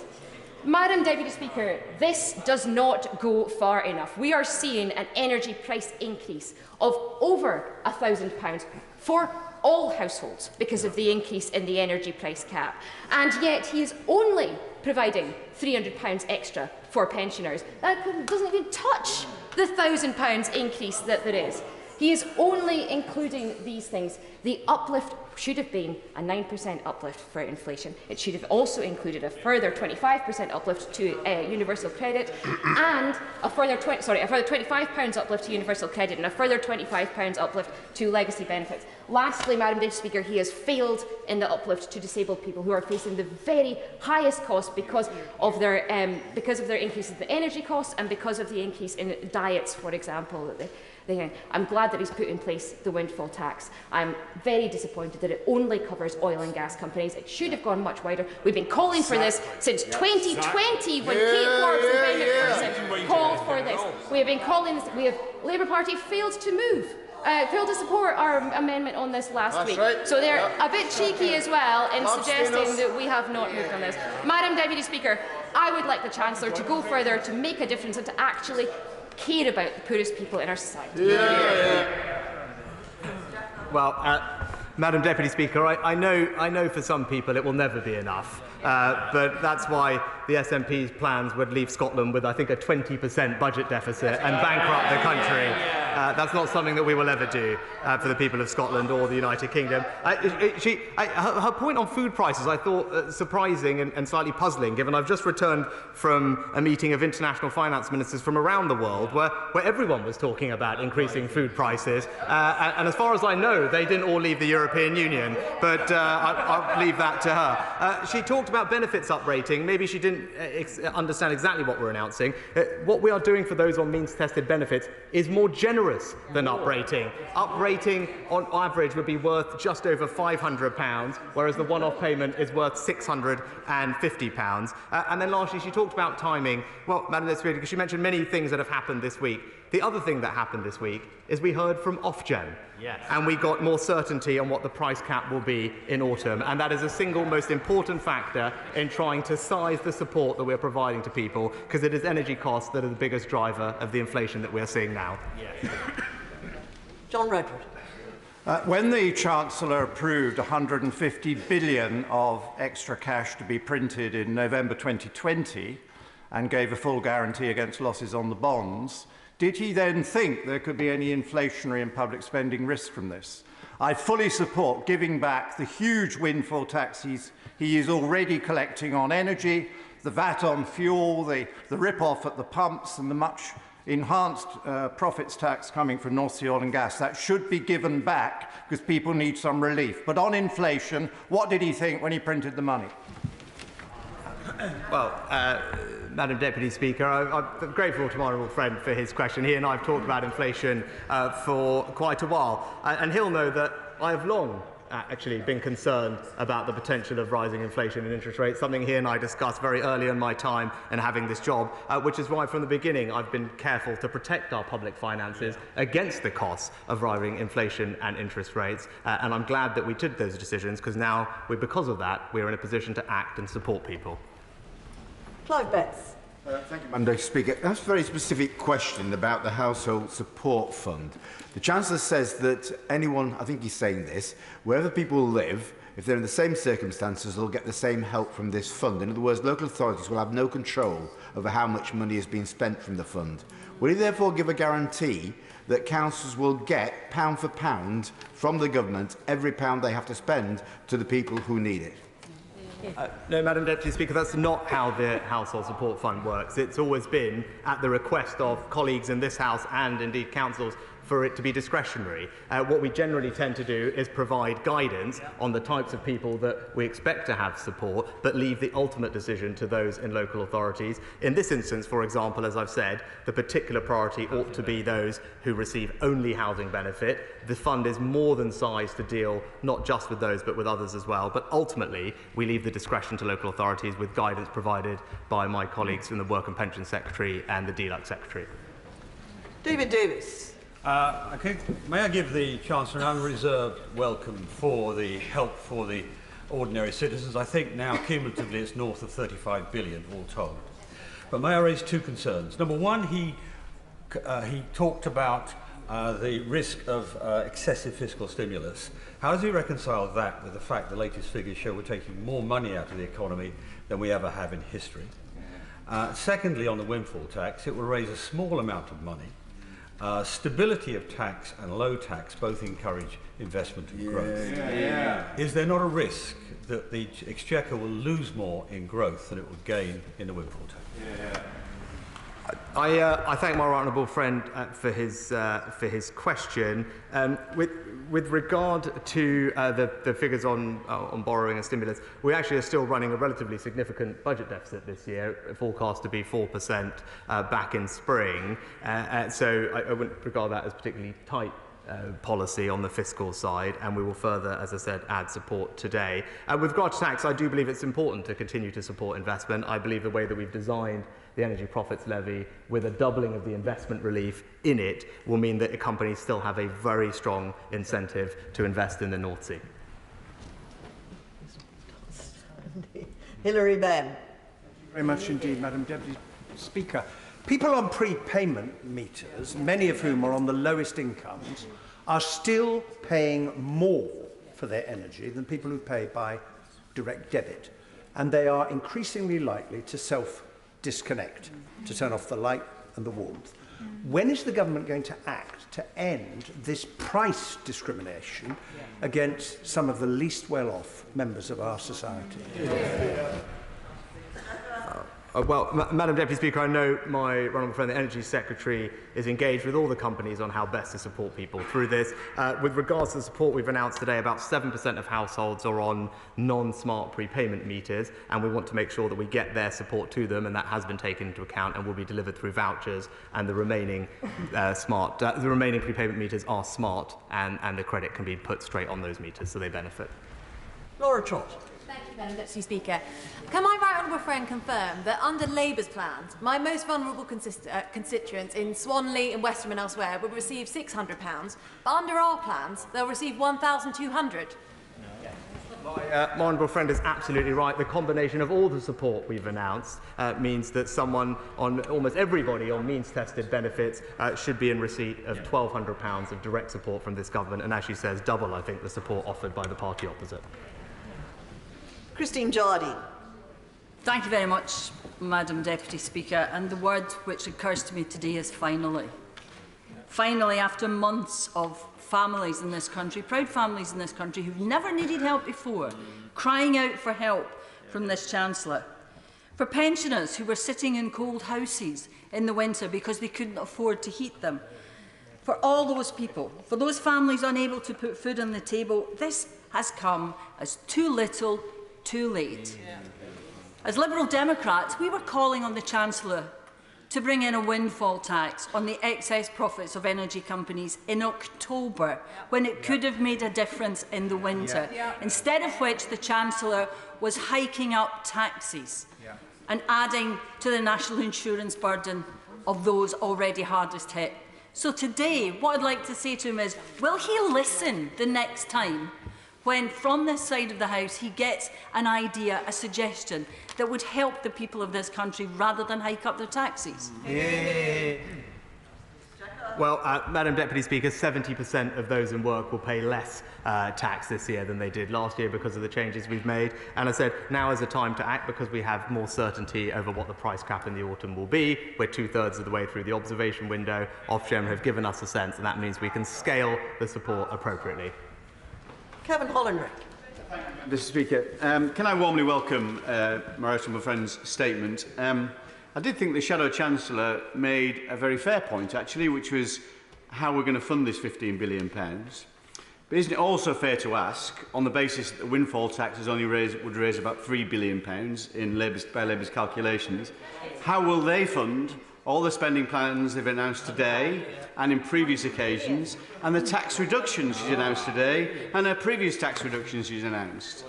Madam Deputy Speaker, this does not go far enough. We are seeing an energy price increase of over £1,000 for all households because of the increase in the energy price cap. And yet he is only providing £300 extra for pensioners. That doesn't even touch the £1,000 increase that there is. He is only including these things. The uplift should have been a 9% uplift for inflation. It should have also included a further 25% uplift to universal credit and a further £25 uplift to universal credit and a further £25 uplift to legacy benefits. Lastly, Madam Deputy Speaker, he has failed in the uplift to disabled people who are facing the very highest cost because of their increases in the energy costs and because of the increase in diets, for example. I'm glad that he's put in place the windfall tax. I'm very disappointed that it only covers oil and gas companies. It should have gone much wider. We've been calling for this since 2020 when Kate Forbes and Brendan Ferguson called for this. We have been calling this. Labour Party failed to move. Failed to support our amendment on this last week. Right. So they're a bit cheeky as well in suggesting that we have not moved on this. Madam Deputy Speaker, I would like the Chancellor to go further, to make a difference and to actually care about the poorest people in our society. Well, Madam Deputy Speaker, I know for some people it will never be enough, but that's why the SNP's plans would leave Scotland with, I think, a 20% budget deficit and bankrupt the country. That's not something that we will ever do for the people of Scotland or the United Kingdom. Her point on food prices I thought surprising and slightly puzzling, given I've just returned from a meeting of international finance ministers from around the world where everyone was talking about increasing food prices. And as far as I know, they didn't all leave the European Union, but I'll leave that to her. She talked about benefits uprating. Maybe she didn't understand exactly what we're announcing. What we are doing for those on means-tested benefits is more generous generous than uprating. Uprating, on average, would be worth just over £500, whereas the one-off payment is worth £650. And then lastly, she talked about timing. Well, Madam Speaker, because she mentioned many things that have happened this week. The other thing that happened this week is we heard from Ofgem. Yes. And we got more certainty on what the price cap will be in autumn. And that is the single most important factor in trying to size the support that we're providing to people, because it is energy costs that are the biggest driver of the inflation that we're seeing now. Yes. John Redwood. When the Chancellor approved £150 billion of extra cash to be printed in November 2020 and gave a full guarantee against losses on the bonds, did he then think there could be any inflationary and public spending risk from this? I fully support giving back the huge windfall tax he is already collecting on energy, the VAT on fuel, the rip-off at the pumps, and the much enhanced profits tax coming from North Sea oil and gas. That should be given back because people need some relief. But on inflation, what did he think when he printed the money? Well, Madam Deputy Speaker, I'm grateful to my honourable friend for his question. He and I have talked about inflation for quite a while, and he'll know that I have long actually been concerned about the potential of rising inflation and interest rates, something he and I discussed very early in my time in having this job, which is why from the beginning I've been careful to protect our public finances against the costs of rising inflation and interest rates, and I'm glad that we took those decisions, because now, because of that, we're in a position to act and support people. Clive Betts. Thank you, Madam Speaker. That's a very specific question about the Household Support Fund. The Chancellor says that anyone, I think he's saying this, wherever people live, if they're in the same circumstances, they'll get the same help from this fund. In other words, local authorities will have no control over how much money is being spent from the fund. Will he therefore give a guarantee that councils will get, pound for pound, from the government, every pound they have to spend to the people who need it? No, Madam Deputy Speaker, that's not how the Household Support Fund works. It's always been at the request of colleagues in this House and indeed councils for it to be discretionary. What we generally tend to do is provide guidance on the types of people that we expect to have support, but leave the ultimate decision to those in local authorities. In this instance, for example, as I've said, the particular priority ought to be those who receive only housing benefit. The fund is more than sized to deal not just with those, but with others as well. But ultimately, we leave the discretion to local authorities with guidance provided by my colleagues from the Work and Pension Secretary and the DLUC Secretary. David Davis. May I give the Chancellor an unreserved welcome for the help for the ordinary citizens? I think now cumulatively it's north of 35 billion all told. But may I raise two concerns? Number one, he talked about the risk of excessive fiscal stimulus. How does he reconcile that with the fact the latest figures show we're taking more money out of the economy than we ever have in history? Secondly, on the windfall tax, it will raise a small amount of money. Stability of tax and low tax both encourage investment and growth. Is there not a risk that the Exchequer will lose more in growth than it will gain in the windfall tax? I thank my honourable friend for his question. With regard to the figures on borrowing and stimulus, we actually are still running a relatively significant budget deficit this year, forecast to be 4% back in spring. So I wouldn't regard that as particularly tight policy on the fiscal side, and we will further, as I said, add support today. With regard to tax, I do believe it's important to continue to support investment. I believe the way that we've designed the energy profits levy with a doubling of the investment relief in it will mean that companies still have a very strong incentive to invest in the North Sea. Hilary Benn. Thank you very much indeed, Madam Deputy Speaker. People on prepayment meters, many of whom are on the lowest incomes, are still paying more for their energy than people who pay by direct debit. And they are increasingly likely to self-disconnect, to turn off the light and the warmth. When is the government going to act to end this price discrimination against some of the least well-off members of our society? Madam Deputy Speaker, I know my honourable friend, the Energy Secretary, is engaged with all the companies on how best to support people through this. With regards to the support we've announced today, about 7% of households are on non-smart prepayment meters, and we want to make sure that we get their support to them, and that has been taken into account and will be delivered through vouchers. And the remaining the remaining prepayment meters are smart, and the credit can be put straight on those meters, so they benefit. Laura Trott. Thank you, Madam Deputy Speaker. Can my right honourable friend confirm that under Labour's plans, my most vulnerable constituents in Swanley, in Westham and elsewhere will receive £600, but under our plans, they'll receive £1,200? My honourable friend is absolutely right. The combination of all the support we've announced means that someone on almost everybody on means-tested benefits should be in receipt of £1,200 of direct support from this government, and as she says, double, I think, the support offered by the party opposite. Christine Jardine. Thank you very much, Madam Deputy Speaker. And the word which occurs to me today is finally. Finally, after months of families in this country, proud families in this country who've never needed help before, crying out for help from this Chancellor. For pensioners who were sitting in cold houses in the winter because they couldn't afford to heat them. For all those people, for those families unable to put food on the table, this has come as too little, too late. As Liberal Democrats, we were calling on the Chancellor to bring in a windfall tax on the excess profits of energy companies in October, when it could have made a difference in the winter, instead of which the Chancellor was hiking up taxes and adding to the national insurance burden of those already hardest hit. So today, what I'd like to say to him is, will he listen the next time when from this side of the House he gets an idea, a suggestion that would help the people of this country rather than hike up their taxes? Well, Madam Deputy Speaker, 70% of those in work will pay less tax this year than they did last year because of the changes we've made. And I said, now is the time to act because we have more certainty over what the price cap in the autumn will be. We're 2/3 of the way through the observation window. Ofgem have given us a sense, and that means we can scale the support appropriately. Kevin Hollenrick. Mr. Speaker, can I warmly welcome my honourable friend's statement. I did think the Shadow Chancellor made a very fair point, actually, which was how we're going to fund this £15 billion. But isn't it also fair to ask, on the basis that the windfall tax would raise about £3 billion by Labour's calculations, how will they fund all the spending plans they've announced today and in previous occasions, and the tax reductions she's announced today and her previous tax reductions she's announced?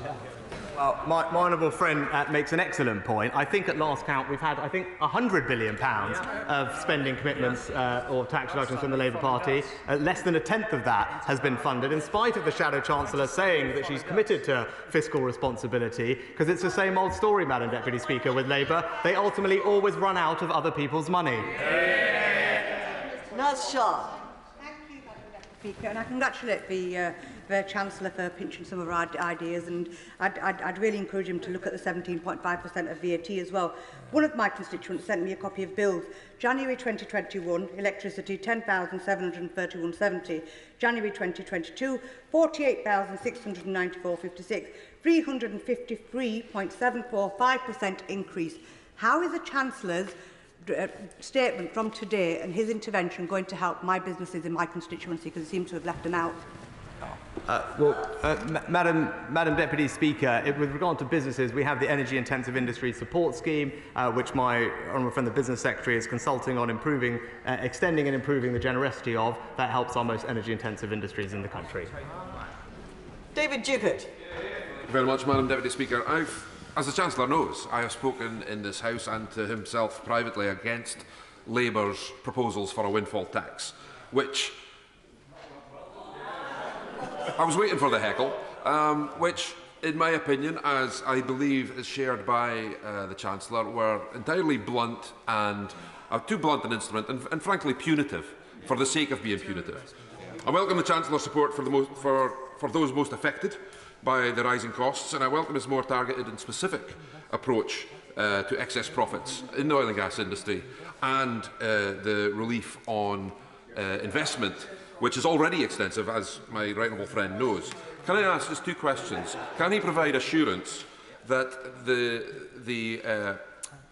Well, my honourable friend makes an excellent point. I think at last count we've had, £100 billion of spending commitments or tax reductions from the Labour Party. Less than a tenth of that has been funded, in spite of the Shadow Chancellor saying that she's committed to fiscal responsibility, because it's the same old story, Madam Deputy Speaker, with Labour. They ultimately always run out of other people's money. Naz Shah. Speaker, and I congratulate the Chancellor for pinching some of our ideas, and I'd really encourage him to look at the 17.5% of VAT as well. One of my constituents sent me a copy of bills. January 2021, electricity £10,731.70. January 2022, £48,694.56. 353.745% increase. How is the Chancellor's statement from today and his intervention going to help my businesses in my constituency, because he seems to have left them out? Madam Deputy Speaker, with regard to businesses, we have the Energy Intensive Industry Support Scheme, which my honourable friend, the Business Secretary, is consulting on improving, extending and improving the generosity of. That helps our most energy-intensive industries in the country. David Gifford. Thank you very much, Madam Deputy Speaker. As the Chancellor knows, I have spoken in this House and to himself privately against Labour's proposals for a windfall tax, which I was waiting for the heckle, which, in my opinion, as I believe is shared by the Chancellor, were entirely blunt and too blunt an instrument and frankly punitive for the sake of being punitive. I welcome the Chancellor's support for those most affected by the rising costs, and I welcome his more targeted and specific approach to excess profits in the oil and gas industry and the relief on investment, which is already extensive, as my right honourable friend knows. Can I ask just two questions? Can he provide assurance that the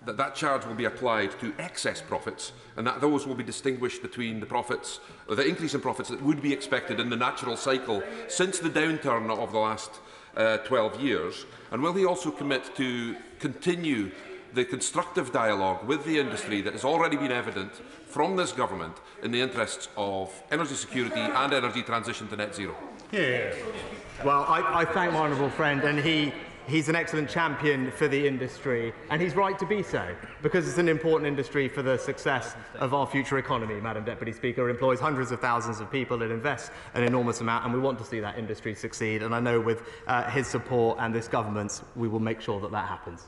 that charge will be applied to excess profits, and that those will be distinguished between the profits, or the increase in profits that would be expected in the natural cycle since the downturn of the last 12 years? And will he also commit to continue the constructive dialogue with the industry that has already been evident from this government in the interests of energy security and energy transition to net zero? Yeah. Well, I thank my honourable friend, and he's an excellent champion for the industry, and he's right to be so, because it's an important industry for the success of our future economy, Madam Deputy Speaker. It employs hundreds of thousands of people, it invests an enormous amount, and we want to see that industry succeed. And I know with his support and this government's, we will make sure that that happens.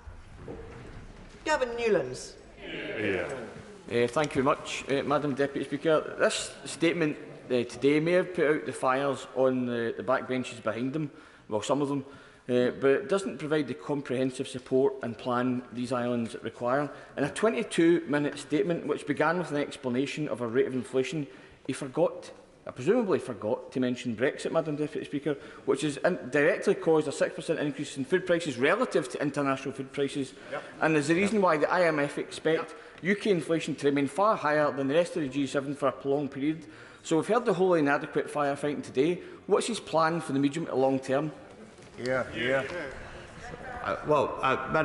Gavin Newlands. Thank you very much, Madam Deputy Speaker. This statement today may have put out the fires on the backbenches behind them, well, some of them, but it doesn't provide the comprehensive support and plan these islands require. In a 22-minute statement, which began with an explanation of a rate of inflation, he presumably forgot to mention Brexit, Madam Deputy Speaker, which has directly caused a 6% increase in food prices relative to international food prices, and is the reason why the IMF expect UK inflation to remain far higher than the rest of the G7 for a prolonged period. So we've heard the wholly inadequate firefighting today. What's his plan for the medium to long term? Madam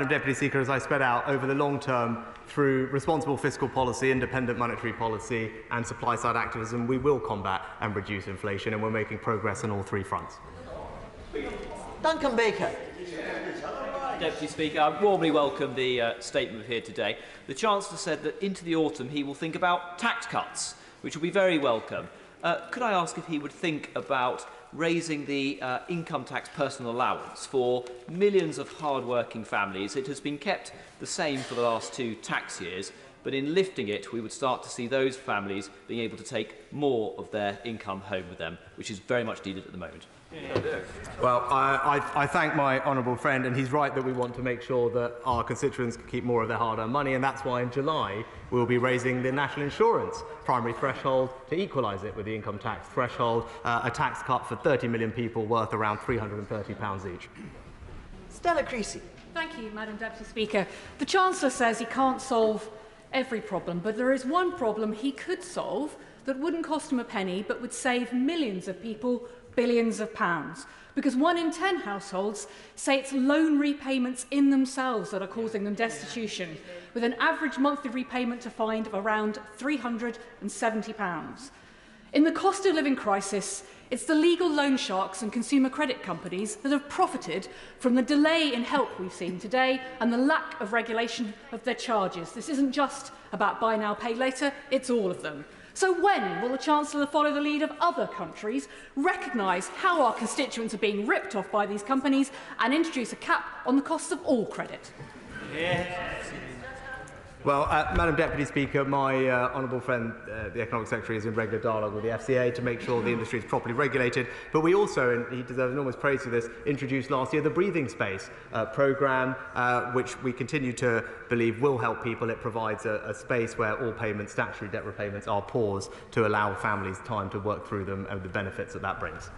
Deputy Speaker, as I spelled out, over the long term, through responsible fiscal policy, independent monetary policy and supply-side activism, we will combat and reduce inflation, and we're making progress on all three fronts. Duncan Baker. Deputy Speaker, I warmly welcome the statement here today. The Chancellor said that into the autumn he will think about tax cuts, which will be very welcome. Could I ask if he would think about raising the income tax personal allowance for millions of hard-working families? It has been kept the same for the last 2 tax years, but in lifting it, we would start to see those families being able to take more of their income home with them, which is very much needed at the moment. Well, I thank my honourable friend, and he's right that we want to make sure that our constituents can keep more of their hard-earned money, and that's why in July we will be raising the national insurance primary threshold to equalise it with the income tax threshold, a tax cut for 30 million people worth around £330 each. Stella Creasy. Thank you, Madam Deputy Speaker. The Chancellor says he can't solve every problem, but there is one problem he could solve that wouldn't cost him a penny but would save millions of people billions of pounds. Because 1 in 10 households say it's loan repayments in themselves that are causing them destitution, with an average monthly repayment to find of around £370. In the cost of living crisis, it's the legal loan sharks and consumer credit companies that have profited from the delay in help we've seen today and the lack of regulation of their charges. This isn't just about buy now, pay later, it's all of them. So when will the Chancellor follow the lead of other countries, recognise how our constituents are being ripped off by these companies and introduce a cap on the costs of all credit? Well, Madam Deputy Speaker, my honourable friend, the Economic Secretary, is in regular dialogue with the FCA to make sure the industry is properly regulated. But we also, and he deserves enormous praise for this, introduced last year the Breathing Space programme, which we continue to believe will help people. It provides a space where all payments, statutory debt repayments, are paused to allow families time to work through them and the benefits that that brings.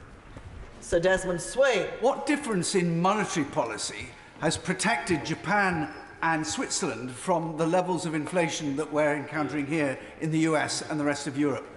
Sir Desmond Sway. What difference in monetary policy has protected Japan and Switzerland from the levels of inflation that we're encountering here in the US and the rest of Europe?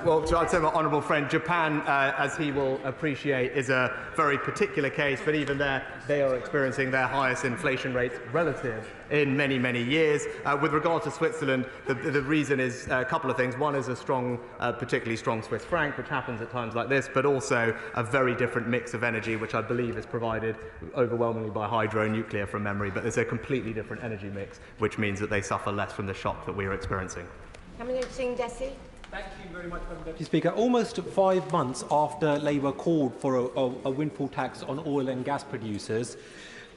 Well, I'd say my honourable friend, Japan, as he will appreciate, is a very particular case, but even there, they are experiencing their highest inflation rates relative in many, many years. With regard to Switzerland, the reason is a couple of things. One is a strong, particularly strong Swiss franc, which happens at times like this, but also a very different mix of energy, which I believe is provided overwhelmingly by hydro and nuclear from memory, but there's a completely different energy mix, which means that they suffer less from the shock that we are experiencing. Coming in, Singh Desi. Thank you very much, Madam Deputy Speaker. Almost 5 months after Labour called for a windfall tax on oil and gas producers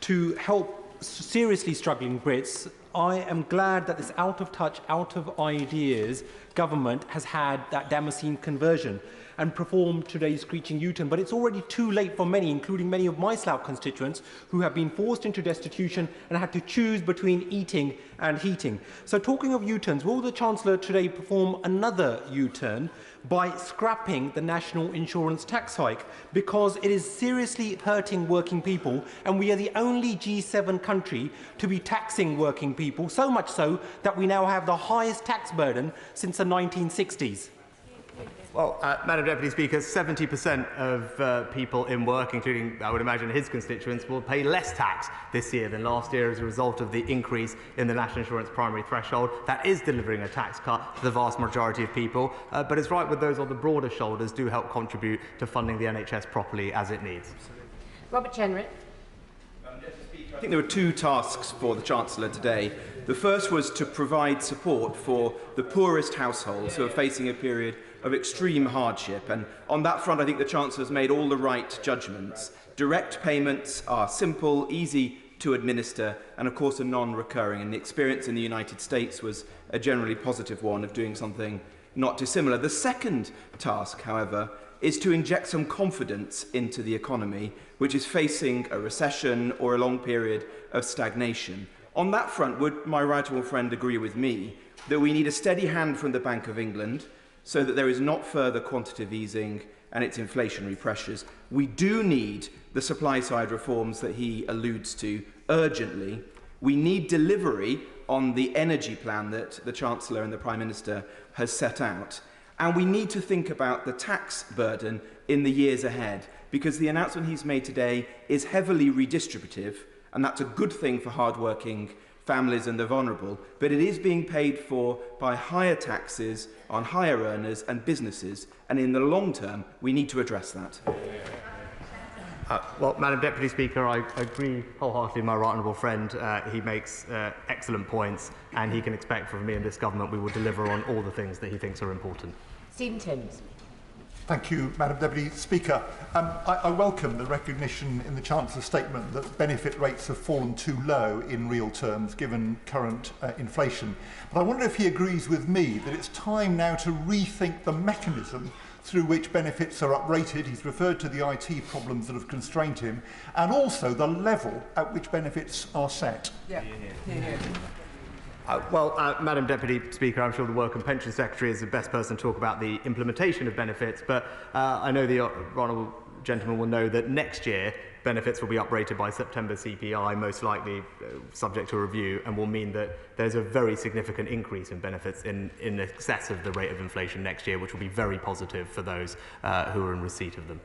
to help seriously struggling Brits, I am glad that this out of touch, out of ideas government has had that Damascene conversion. and perform today's screeching U-turn. But it's already too late for many, including many of my Slough constituents, who have been forced into destitution and had to choose between eating and heating. So talking of U-turns, will the Chancellor today perform another U-turn by scrapping the national insurance tax hike, because it is seriously hurting working people, and we are the only G7 country to be taxing working people, so much so that we now have the highest tax burden since the 1960s. Well, Madam Deputy Speaker, 70% of people in work, including, I would imagine, his constituents, will pay less tax this year than last year as a result of the increase in the national insurance primary threshold. That is delivering a tax cut to the vast majority of people, but it's right with those on the broader shoulders do help contribute to funding the NHS properly as it needs. Robert Chenrick. I think there were two tasks for the Chancellor today. The first was to provide support for the poorest households who are facing a period of extreme hardship, and on that front I think the Chancellor has made all the right judgments. Direct payments are simple, easy to administer, and of course are non-recurring, and the experience in the United States was a generally positive one of doing something not dissimilar. The second task, however, is to inject some confidence into the economy, which is facing a recession or a long period of stagnation. On that front, would my right honourable friend agree with me that we need a steady hand from the Bank of England so that there is not further quantitative easing and its inflationary pressures? We do need the supply-side reforms that he alludes to urgently. We need delivery on the energy plan that the Chancellor and the Prime Minister has set out. And we need to think about the tax burden in the years ahead, because the announcement he's made today is heavily redistributive, and that's a good thing for hard-working families and the vulnerable, but it is being paid for by higher taxes on higher earners and businesses, and in the long term, we need to address that. Well, Madam Deputy Speaker, I agree wholeheartedly with my right honourable friend. He makes excellent points, and he can expect from me and this government we will deliver on all the things that he thinks are important. Stephen Timms. Thank you, Madam Deputy Speaker. I welcome the recognition in the Chancellor's statement that benefit rates have fallen too low in real terms given current inflation. But I wonder if he agrees with me that it's time now to rethink the mechanism through which benefits are uprated. He's referred to the IT problems that have constrained him, and also the level at which benefits are set. Madam Deputy Speaker, I'm sure the Work and Pension Secretary is the best person to talk about the implementation of benefits, but I know the honourable gentleman will know that next year benefits will be uprated by September CPI, most likely subject to review, and will mean that there's a very significant increase in benefits in excess of the rate of inflation next year, which will be very positive for those who are in receipt of them.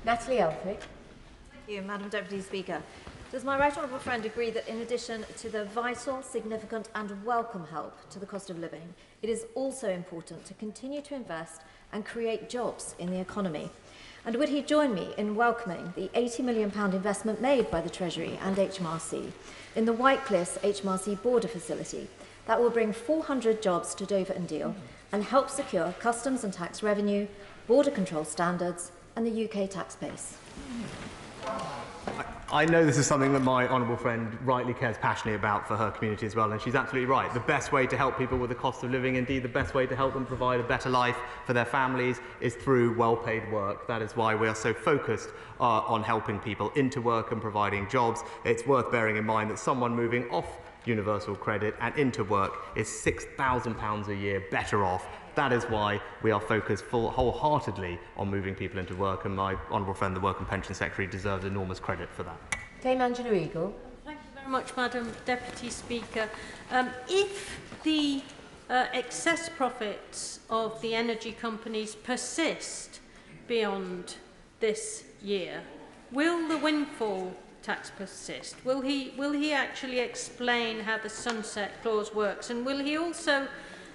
Natalie Elphick. Thank you, Madam Deputy Speaker. Does my right honourable friend agree that in addition to the vital, significant and welcome help to the cost of living, it is also important to continue to invest and create jobs in the economy? And would he join me in welcoming the £80 million investment made by the Treasury and HMRC in the White Cliffs HMRC border facility that will bring 400 jobs to Dover and Deal and help secure customs and tax revenue, border control standards and the UK tax base? I know this is something that my honourable friend rightly cares passionately about for her community as well, and she's absolutely right. The best way to help people with the cost of living, indeed the best way to help them provide a better life for their families, is through well-paid work. That is why we are so focused on helping people into work and providing jobs. It's worth bearing in mind that someone moving off universal credit and into work is £6,000 a year better off. That is why we are focused wholeheartedly on moving people into work, and my honourable friend, the Work and Pension Secretary, deserves enormous credit for that. Dame Angela Eagle. Thank you very much, Madam Deputy Speaker. If the excess profits of the energy companies persist beyond this year, will the windfall tax persist? Will he actually explain how the sunset clause works, and will he also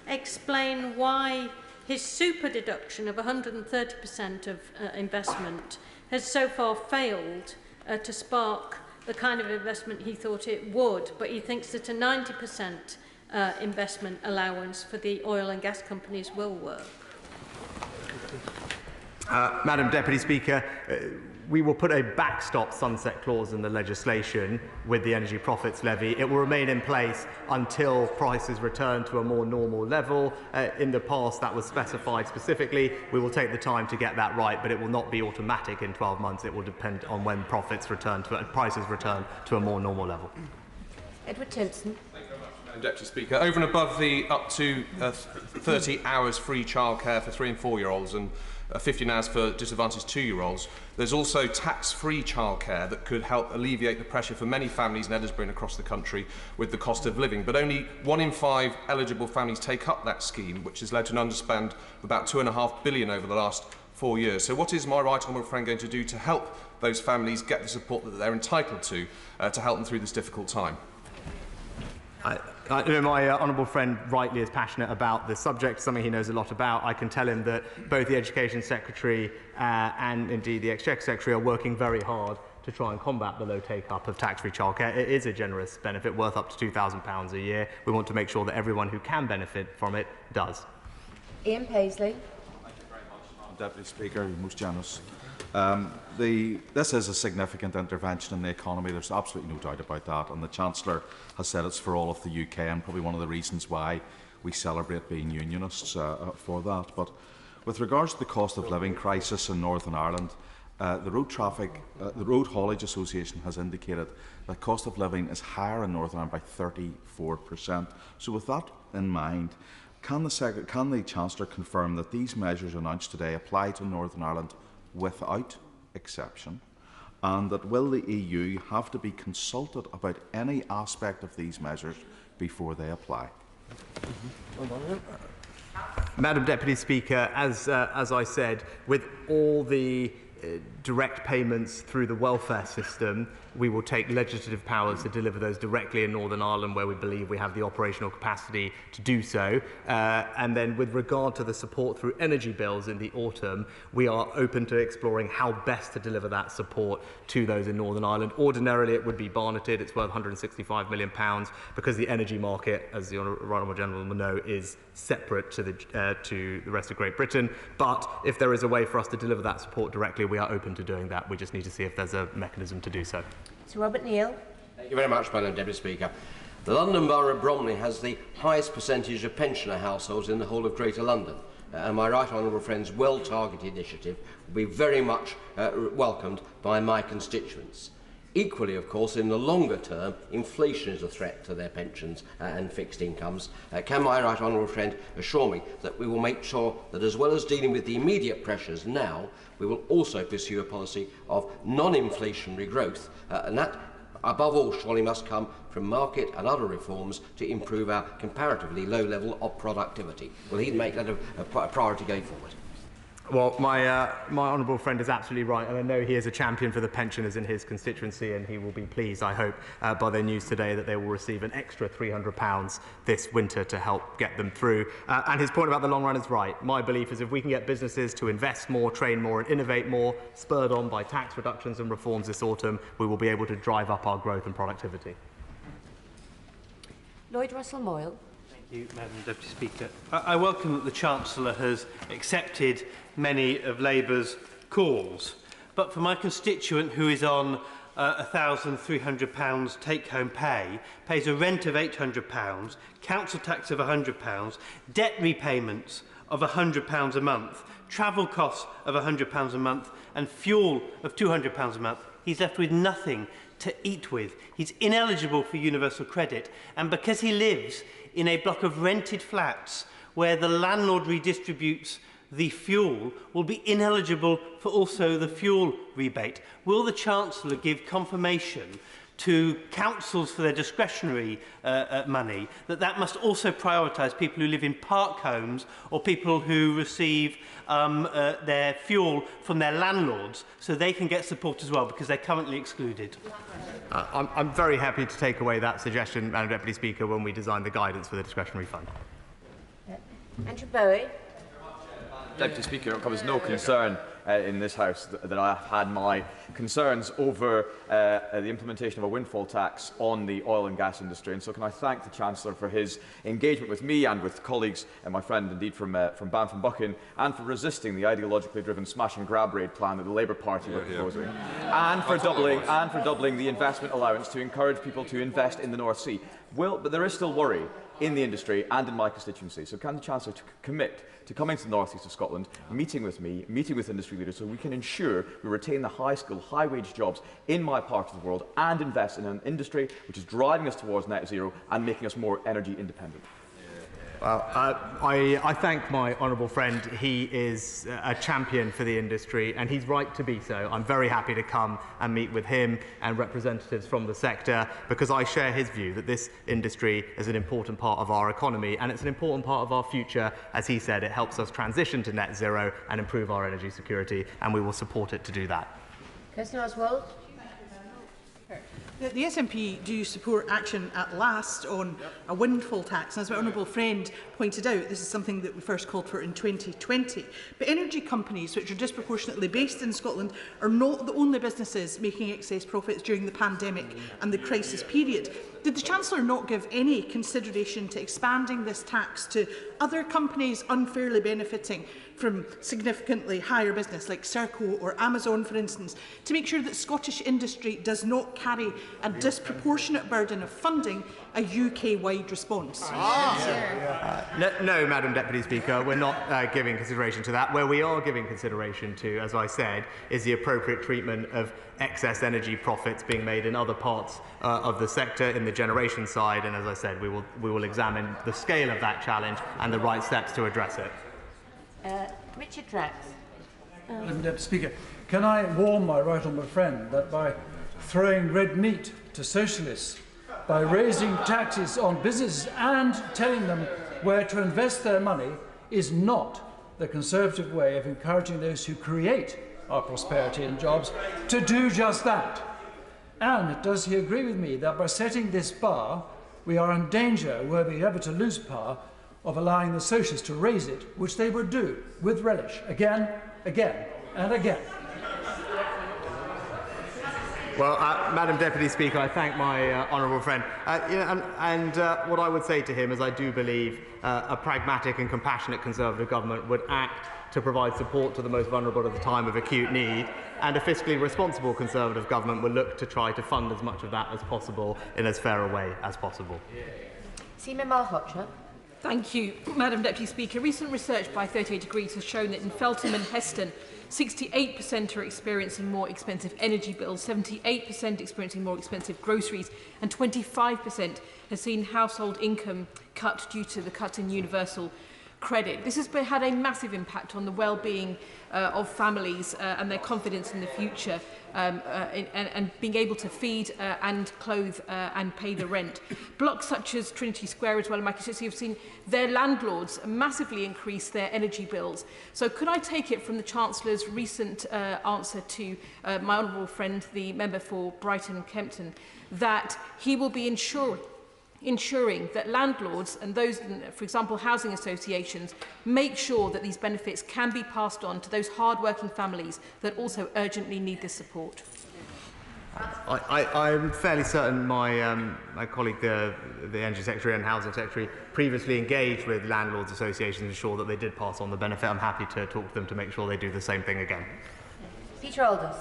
explain why his super deduction of 130% of investment has so far failed to spark the kind of investment he thought it would, but he thinks that a 90% investment allowance for the oil and gas companies will work? Madam Deputy Speaker, we will put a backstop sunset clause in the legislation with the energy profits levy. It will remain in place until prices return to a more normal level. In the past, that was specified specifically. We will take the time to get that right, but it will not be automatic in 12 months. It will depend on when prices return to a more normal level. Edward Timpson. Deputy Speaker, over and above the up to 30 hours free childcare for 3 and 4-year-olds and 15 hours for disadvantaged 2-year-olds, there's also tax-free childcare that could help alleviate the pressure for many families in Edinburgh and across the country with the cost of living. But only 1 in 5 eligible families take up that scheme, which has led to an underspend of about £2.5 billion over the last 4 years. So what is my right honourable friend going to do to help those families get the support that they're entitled to help them through this difficult time? My honourable friend rightly is passionate about this subject, something he knows a lot about. I can tell him that both the Education Secretary and indeed the Exchequer Secretary are working very hard to try and combat the low take-up of tax-free childcare. It is a generous benefit worth up to £2,000 a year. We want to make sure that everyone who can benefit from it does. Ian Paisley. Thank you very much, Deputy Speaker. You're most generous. This is a significant intervention in the economy. There's absolutely no doubt about that. And the Chancellor has said it's for all of the UK, and probably one of the reasons why we celebrate being unionists for that. But with regards to the cost of living crisis in Northern Ireland, the Road Haulage Association has indicated that cost of living is higher in Northern Ireland by 34%. So with that in mind, can the Chancellor confirm that these measures announced today apply to Northern Ireland without exception, and that will the EU have to be consulted about any aspect of these measures before they apply? Madam Deputy Speaker, as I said, with all the direct payments through the welfare system, we will take legislative powers to deliver those directly in Northern Ireland where we believe we have the operational capacity to do so. And then with regard to the support through energy bills in the autumn, we are open to exploring how best to deliver that support to those in Northern Ireland. Ordinarily it would be barneted, it's worth £165 million because the energy market, as the Honourable Gentleman will know, is separate to the rest of Great Britain. But if there is a way for us to deliver that support directly, we are open to doing that. We just need to see if there's a mechanism to do so. Sir Robert Neal. Thank you very much, Madam Deputy Speaker. The London Borough of Bromley has the highest percentage of pensioner households in the whole of Greater London. And my right honourable friend's well-targeted initiative will be very much welcomed by my constituents. Equally, of course, in the longer term, inflation is a threat to their pensions and fixed incomes. Can my right honourable friend assure me that we will make sure that, as well as dealing with the immediate pressures now, we will also pursue a policy of non-inflationary growth, and that, above all, surely must come from market and other reforms to improve our comparatively low level of productivity? Will he make that a priority going forward? Well, my honourable friend is absolutely right, and I know he is a champion for the pensioners in his constituency, and he will be pleased, I hope, by their news today that they will receive an extra £300 this winter to help get them through. And his point about the long run is right. My belief is if we can get businesses to invest more, train more and innovate more, spurred on by tax reductions and reforms this autumn, we will be able to drive up our growth and productivity. Lloyd Russell Moyle. Thank you, Madam Deputy Speaker. I welcome that the Chancellor has accepted many of Labour's calls, but for my constituent who is on £1,300 take-home pay, pays a rent of £800, council tax of £100, debt repayments of £100 a month, travel costs of £100 a month, and fuel of £200 a month, he's left with nothing to eat with. He's ineligible for universal credit, and because he lives in a block of rented flats where the landlord redistributes the fuel, will be ineligible for also the fuel rebate. Will the Chancellor give confirmation to councils for their discretionary money that must also prioritise people who live in park homes or people who receive their fuel from their landlords so they can get support as well, because they're currently excluded? I'm very happy to take away that suggestion, Madam Deputy Speaker, when we design the guidance for the discretionary fund. Andrew Bowie. Deputy Speaker, it covers no concern in this House that I have had my concerns over the implementation of a windfall tax on the oil and gas industry. And so can I thank the Chancellor for his engagement with me and with colleagues and my friend indeed from Banff-and-Buchan, and for resisting the ideologically driven smash and grab raid plan that the Labour Party were proposing, and for doubling the investment allowance to encourage people to invest in the North Sea. But there is still worry in the industry and in my constituency. So can the Chancellor commit to coming to the North East of Scotland, meeting with me, meeting with industry leaders, so we can ensure we retain the high-skilled, high-wage jobs in my part of the world and invest in an industry which is driving us towards net zero and making us more energy independent? Well, I thank my honourable friend. He is a champion for the industry, and he's right to be so. I'm very happy to come and meet with him and representatives from the sector, because I share his view that this industry is an important part of our economy, and it's an important part of our future. As he said, it helps us transition to net zero and improve our energy security, and we will support it to do that. Kirsten Oswald. The SNP do support action at last on a windfall tax. And as my honourable friend pointed out, this is something that we first called for in 2020. But energy companies, which are disproportionately based in Scotland, are not the only businesses making excess profits during the pandemic and the crisis period. Did the Chancellor not give any consideration to expanding this tax to other companies unfairly benefiting from significantly higher business, like Serco or Amazon, for instance, to make sure that Scottish industry does not carry a disproportionate burden of funding a UK-wide response? No, Madam Deputy Speaker, we're not giving consideration to that. Where we are giving consideration to, as I said, is the appropriate treatment of excess energy profits being made in other parts of the sector, in the generation side, and as I said, we will examine the scale of that challenge and the right steps to address it. Richard Drax. Madam Deputy Speaker, can I warn my right honourable friend that by throwing red meat to socialists, by raising taxes on businesses and telling them where to invest their money is not the Conservative way of encouraging those who create our prosperity and jobs to do just that? And does he agree with me that by setting this bar, we are in danger, were we ever to lose power, of allowing the socialists to raise it, which they would do with relish, again, again, and again? Well, Madam Deputy Speaker, I thank my honourable friend. What I would say to him is I do believe a pragmatic and compassionate Conservative government would act to provide support to the most vulnerable at the time of acute need, and a fiscally responsible Conservative government will look to try to fund as much of that as possible in as fair a way as possible. Seema Malhotra. Thank you, Madam Deputy Speaker. Recent research by 38 Degrees has shown that in Feltham and Heston, 68% are experiencing more expensive energy bills, 78% experiencing more expensive groceries, and 25% has seen household income cut due to the cut in universal credit. This has had a massive impact on the well-being of families and their confidence in the future, and being able to feed and clothe and pay the rent. Blocks such as Trinity Square as well in my constituency have seen their landlords massively increase their energy bills. So could I take it from the Chancellor's recent answer to my honourable friend, the member for Brighton Kempton, that he will be ensuring that landlords and those, for example, housing associations, make sure that these benefits can be passed on to those hard-working families that also urgently need this support? I'm fairly certain my colleague, the Energy Secretary and Housing Secretary, previously engaged with landlords associations to ensure that they did pass on the benefit. I'm happy to talk to them to make sure they do the same thing again. Peter Aldous.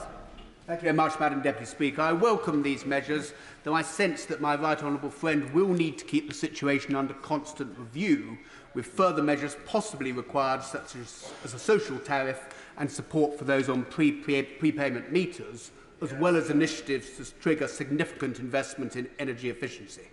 Thank you very much, Madam Deputy Speaker. I welcome these measures, though I sense that my right honourable friend will need to keep the situation under constant review, with further measures possibly required, such as a social tariff and support for those on prepayment meters, as well as initiatives to trigger significant investment in energy efficiency.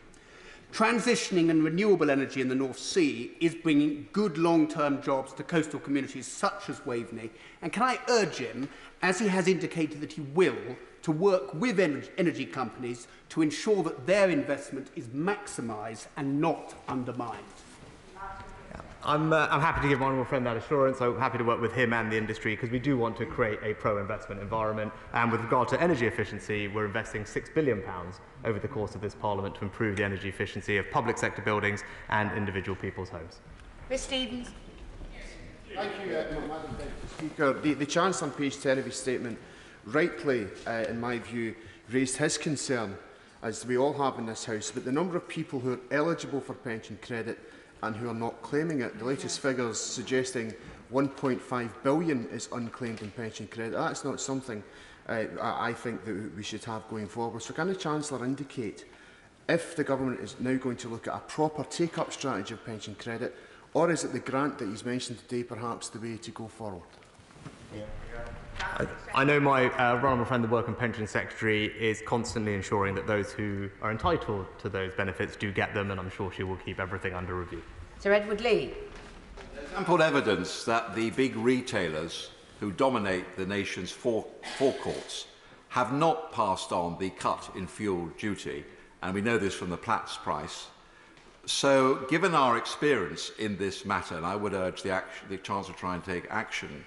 Transitioning and renewable energy in the North Sea is bringing good long-term jobs to coastal communities such as Waveney, and can I urge him, as he has indicated that he will, to work with energy companies to ensure that their investment is maximised and not undermined? I'm happy to give my honourable friend that assurance. I'm happy to work with him and the industry, because we do want to create a pro-investment environment. And with regard to energy efficiency, we're investing £6 billion over the course of this Parliament to improve the energy efficiency of public sector buildings and individual people's homes. Ms Stevens. Thank you, Madam Speaker. The Chancellor on page 10 of his statement rightly, in my view, raised his concern, as we all have in this House, about the number of people who are eligible for pension credit and who are not claiming it. The latest figures suggesting 1.5 billion is unclaimed in pension credit. That's not something I think that we should have going forward. So can the Chancellor indicate if the Government is now going to look at a proper take-up strategy of pension credit, or is it the grant that he's mentioned today perhaps the way to go forward? I know my honourable friend, the Work and Pension Secretary, is constantly ensuring that those who are entitled to those benefits do get them, and I'm sure she will keep everything under review. Sir Edward Lee. There's ample evidence that the big retailers who dominate the nation's forecourts have not passed on the cut in fuel duty, and we know this from the Platts price. So, given our experience in this matter, and I would urge the Chancellor to try and take action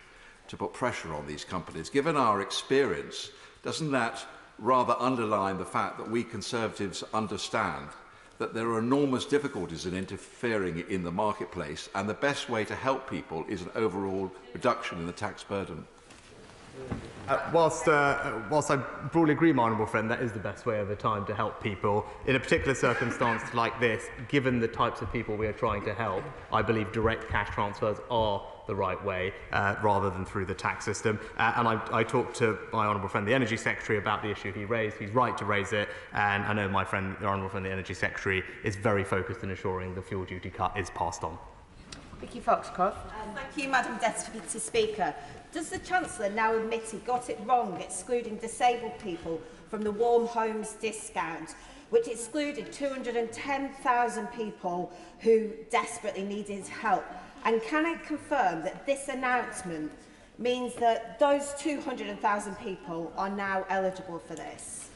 to put pressure on these companies, given our experience, doesn't that rather underline the fact that we Conservatives understand that there are enormous difficulties in interfering in the marketplace, and the best way to help people is an overall reduction in the tax burden? Whilst I broadly agree, my honourable friend, that is the best way over time to help people. In a particular circumstance like this, given the types of people we are trying to help, I believe direct cash transfers are the right way, rather than through the tax system. And I talked to my honourable friend, the Energy Secretary, about the issue he raised. He's right to raise it, and I know my friend, the honourable friend, the Energy Secretary, is very focused on ensuring the fuel duty cut is passed on. Vicky Foxcroft. Thank you, Madam Deputy Speaker. Does the Chancellor now admit he got it wrong excluding disabled people from the Warm Homes discount, which excluded 210,000 people who desperately needed help? And can I confirm that this announcement means that those 200,000 people are now eligible for this?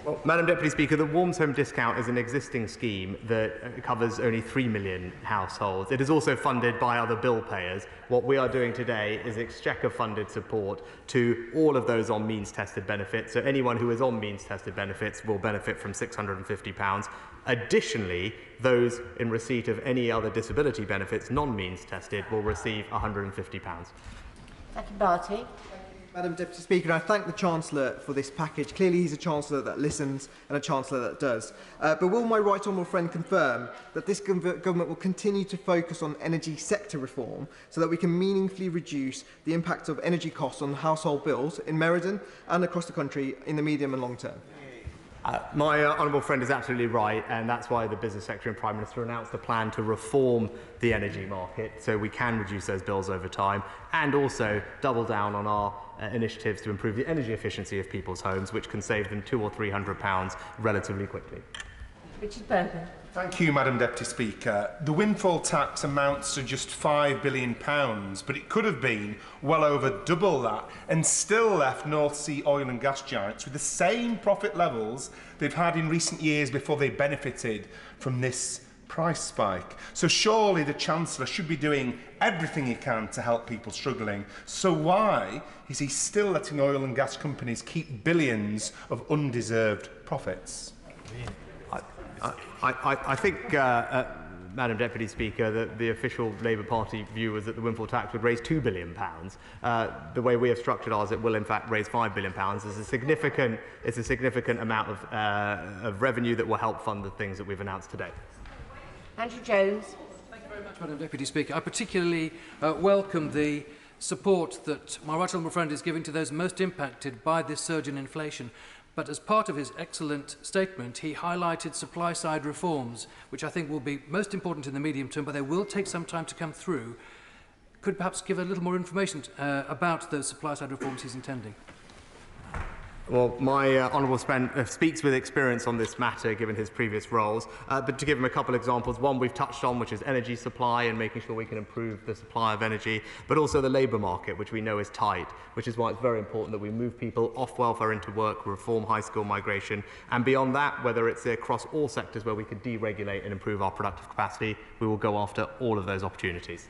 Well, Madam Deputy Speaker, the Warms Home discount is an existing scheme that covers only 3 million households. It is also funded by other bill payers. What we are doing today is exchequer-funded support to all of those on means-tested benefits. So anyone who is on means-tested benefits will benefit from £650. Additionally, those in receipt of any other disability benefits, non-means tested, will receive £150. Thank you, Barty. Madam Deputy Speaker, I thank the Chancellor for this package. Clearly he's a Chancellor that listens and a Chancellor that does. But will my right honourable friend confirm that this government will continue to focus on energy sector reform so that we can meaningfully reduce the impact of energy costs on household bills in Meriden and across the country in the medium and long term? My honourable friend is absolutely right, and that's why the Business Secretary and Prime Minister announced a plan to reform the energy market so we can reduce those bills over time, and also double down on our initiatives to improve the energy efficiency of people's homes, which can save them £200 or £300 relatively quickly. Richard Bergen. Thank you, Madam Deputy Speaker. The windfall tax amounts to just £5 billion, but it could have been well over double that and still left North Sea oil and gas giants with the same profit levels they've had in recent years before they benefited from this price spike. So surely the Chancellor should be doing everything he can to help people struggling. So why is he still letting oil and gas companies keep billions of undeserved profits? I think, Madam Deputy Speaker, that the official Labour Party view was that the windfall tax would raise £2 billion. The way we have structured ours, it will in fact raise £5 billion. It's a significant amount of revenue that will help fund the things that we've announced today. Andrew Jones. Thank you very much, Madam Deputy Speaker. I particularly welcome the support that my right honourable friend is giving to those most impacted by this surge in inflation. But as part of his excellent statement, he highlighted supply-side reforms, which I think will be most important in the medium term, but they will take some time to come through. Could perhaps give a little more information about those supply-side reforms he's intending? Well, my honourable friend speaks with experience on this matter, given his previous roles. But to give him a couple of examples, one we've touched on, which is energy supply and making sure we can improve the supply of energy, but also the labour market, which we know is tight, which is why it's very important that we move people off welfare into work, reform high school migration, and beyond that, whether it's across all sectors where we can deregulate and improve our productive capacity, we will go after all of those opportunities.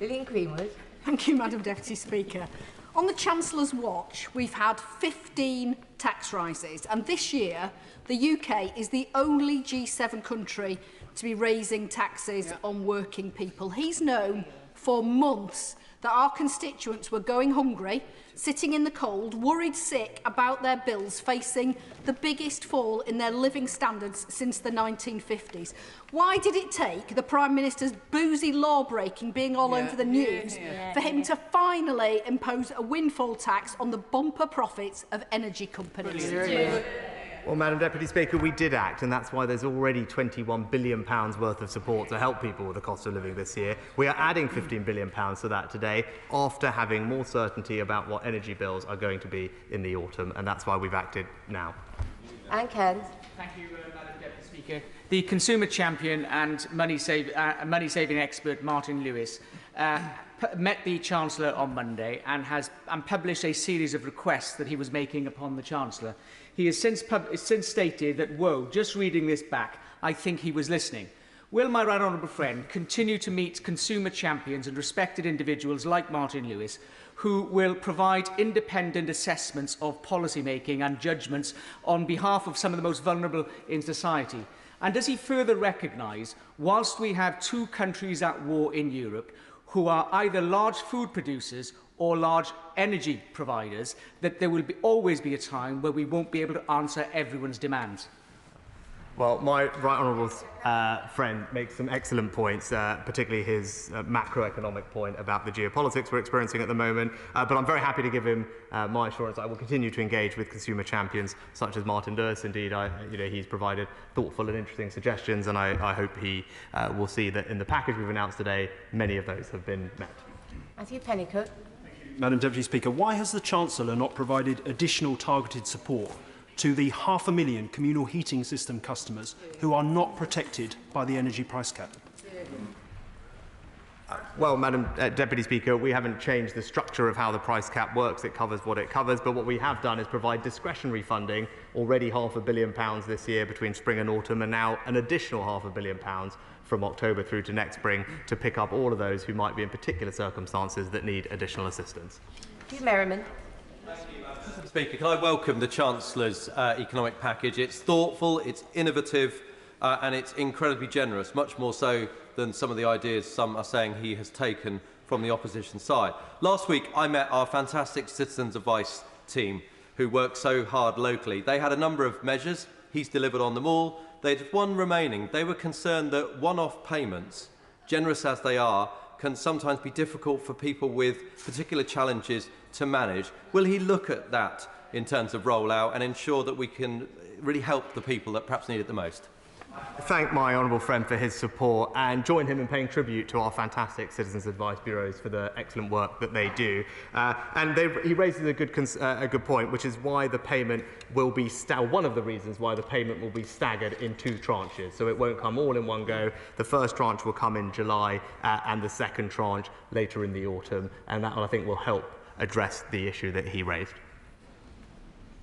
Lillian Greenwood. Thank you, Madam Deputy Speaker. On the Chancellor's watch, we've had 15 tax rises, and this year the UK is the only G7 country to be raising taxes on working people. He's known for months that our constituents were going hungry, sitting in the cold, worried sick about their bills, facing the biggest fall in their living standards since the 1950s. Why did it take the Prime Minister's boozy law-breaking being all over the news for him to finally impose a windfall tax on the bumper profits of energy companies? Well, Madam Deputy Speaker, we did act, and that's why there's already £21 billion worth of support to help people with the cost of living this year. We are adding £15 billion to that today, after having more certainty about what energy bills are going to be in the autumn, and that's why we've acted now. And Ken. Thank you, Madam Deputy Speaker. The consumer champion and money-saving expert Martin Lewis met the Chancellor on Monday and published a series of requests that he was making upon the Chancellor. He has since stated that, whoa, just reading this back, I think he was listening. Will my right honourable friend continue to meet consumer champions and respected individuals like Martin Lewis, who will provide independent assessments of policy making and judgments on behalf of some of the most vulnerable in society? And does he further recognise, whilst we have two countries at war in Europe, who are either large food producers or large energy providers, that there will always be a time where we won't be able to answer everyone's demands? Well, my right honourable friend makes some excellent points, particularly his macroeconomic point about the geopolitics we're experiencing at the moment. But I'm very happy to give him my assurance I will continue to engage with consumer champions such as Martin Lewis. Indeed, he's provided thoughtful and interesting suggestions, and I hope he will see that in the package we've announced today, many of those have been met. Matthew Pennycook. Madam Deputy Speaker, why has the Chancellor not provided additional targeted support to the 500,000 communal heating system customers who are not protected by the energy price cap? Well, Madam Deputy Speaker, we haven't changed the structure of how the price cap works. It covers what it covers, but what we have done is provide discretionary funding, already £500 million this year between spring and autumn, and now an additional £500 million from October through to next spring to pick up all of those who might be in particular circumstances that need additional assistance. Hugh Merriman. Mr. Speaker, can I welcome the Chancellor's economic package? It's thoughtful, it's innovative, and it's incredibly generous, much more so than some of the ideas some are saying he has taken from the opposition side. Last week, I met our fantastic citizens' advice team who work so hard locally. They had a number of measures. He's delivered on them all. They had one remaining. They were concerned that one-off payments, generous as they are, can sometimes be difficult for people with particular challenges to manage. Will he look at that in terms of rollout and ensure that we can really help the people that perhaps need it the most? Thank my honourable friend for his support and join him in paying tribute to our fantastic citizens' advice bureaus for the excellent work that they do. He raises a good point, which is why the payment will be one of the reasons why the payment will be staggered in two tranches. So it won't come all in one go. The first tranche will come in July and the second tranche later in the autumn, and that I think will help address the issue that he raised.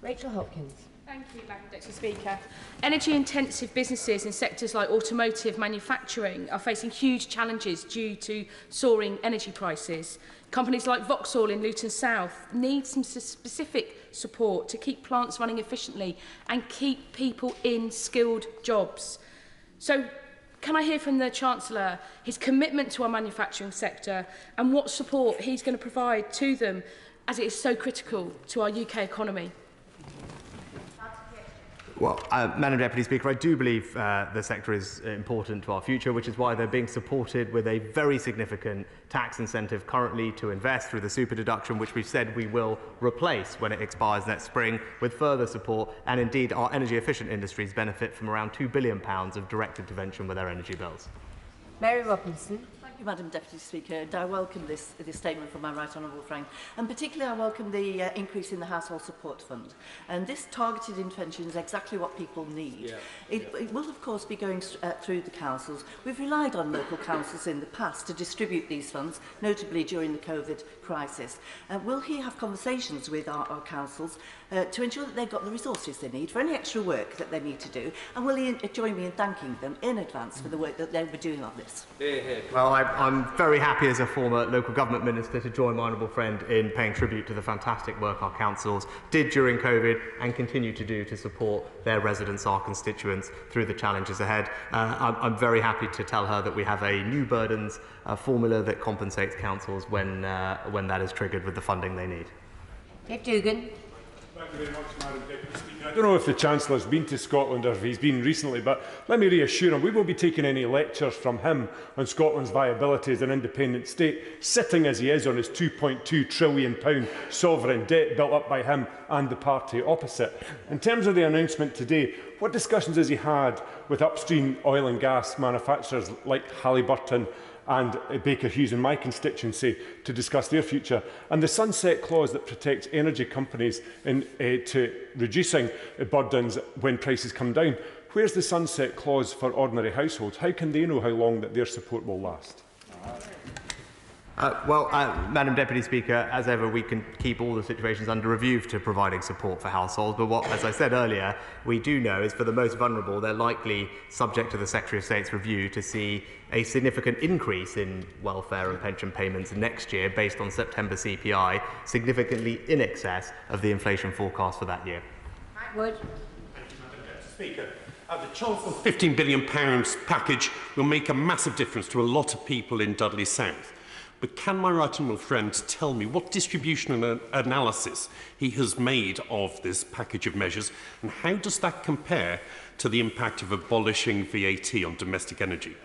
Rachel Hopkins. Thank you, Madam Deputy Speaker. Energy-intensive businesses in sectors like automotive manufacturing are facing huge challenges due to soaring energy prices. Companies like Vauxhall in Luton South need some specific support to keep plants running efficiently and keep people in skilled jobs. So, can I hear from the Chancellor his commitment to our manufacturing sector and what support he's going to provide to them, as it is so critical to our UK economy? Well, Madam Deputy Speaker, I do believe the sector is important to our future, which is why they're being supported with a very significant tax incentive currently to invest through the super deduction, which we've said we will replace when it expires next spring, with further support. And indeed, our energy-efficient industries benefit from around £2 billion of direct intervention with their energy bills. Mary Robinson. Thank you, Madam Deputy Speaker, and I welcome this statement from my right honourable friend. And particularly I welcome the increase in the Household Support Fund. And this targeted intervention is exactly what people need. Yeah. It will, of course, be going through the councils. We've relied on local councils in the past to distribute these funds, notably during the COVID crisis. Will he have conversations with our councils to ensure that they've got the resources they need for any extra work that they need to do? And will he join me in thanking them in advance for the work that they'll be doing on this? Well, I'm very happy as a former local government minister to join my honourable friend in paying tribute to the fantastic work our councils did during COVID and continue to do to support their residents, our constituents, through the challenges ahead. I'm very happy to tell her that we have a new burdens formula that compensates councils when that is triggered with the funding they need. Dave Dugan. Thank you very much, Madam Deputy Speaker. I don't know if the Chancellor's been to Scotland or if he's been recently, but let me reassure him, we won't be taking any lectures from him on Scotland's viability as an independent state, sitting as he is on his £2.2 trillion sovereign debt built up by him and the party opposite. In terms of the announcement today, what discussions has he had with upstream oil and gas manufacturers like Halliburton and Baker Hughes in my constituency to discuss their future, and the sunset clause that protects energy companies to reducing burdens when prices come down? Where's the sunset clause for ordinary households? How can they know how long that their support will last? Madam Deputy Speaker, as ever, we can keep all the situations under review to providing support for households. But what, as I said earlier, we do know is for the most vulnerable, they're likely, subject to the Secretary of State's review, to see a significant increase in welfare and pension payments next year based on September CPI, significantly in excess of the inflation forecast for that year. Wood. Thank you, Madam Deputy Speaker. The Chancellor's £15 billion package will make a massive difference to a lot of people in Dudley South. But can my right honourable friend tell me what distributional analysis he has made of this package of measures, and how does that compare to the impact of abolishing VAT on domestic energy?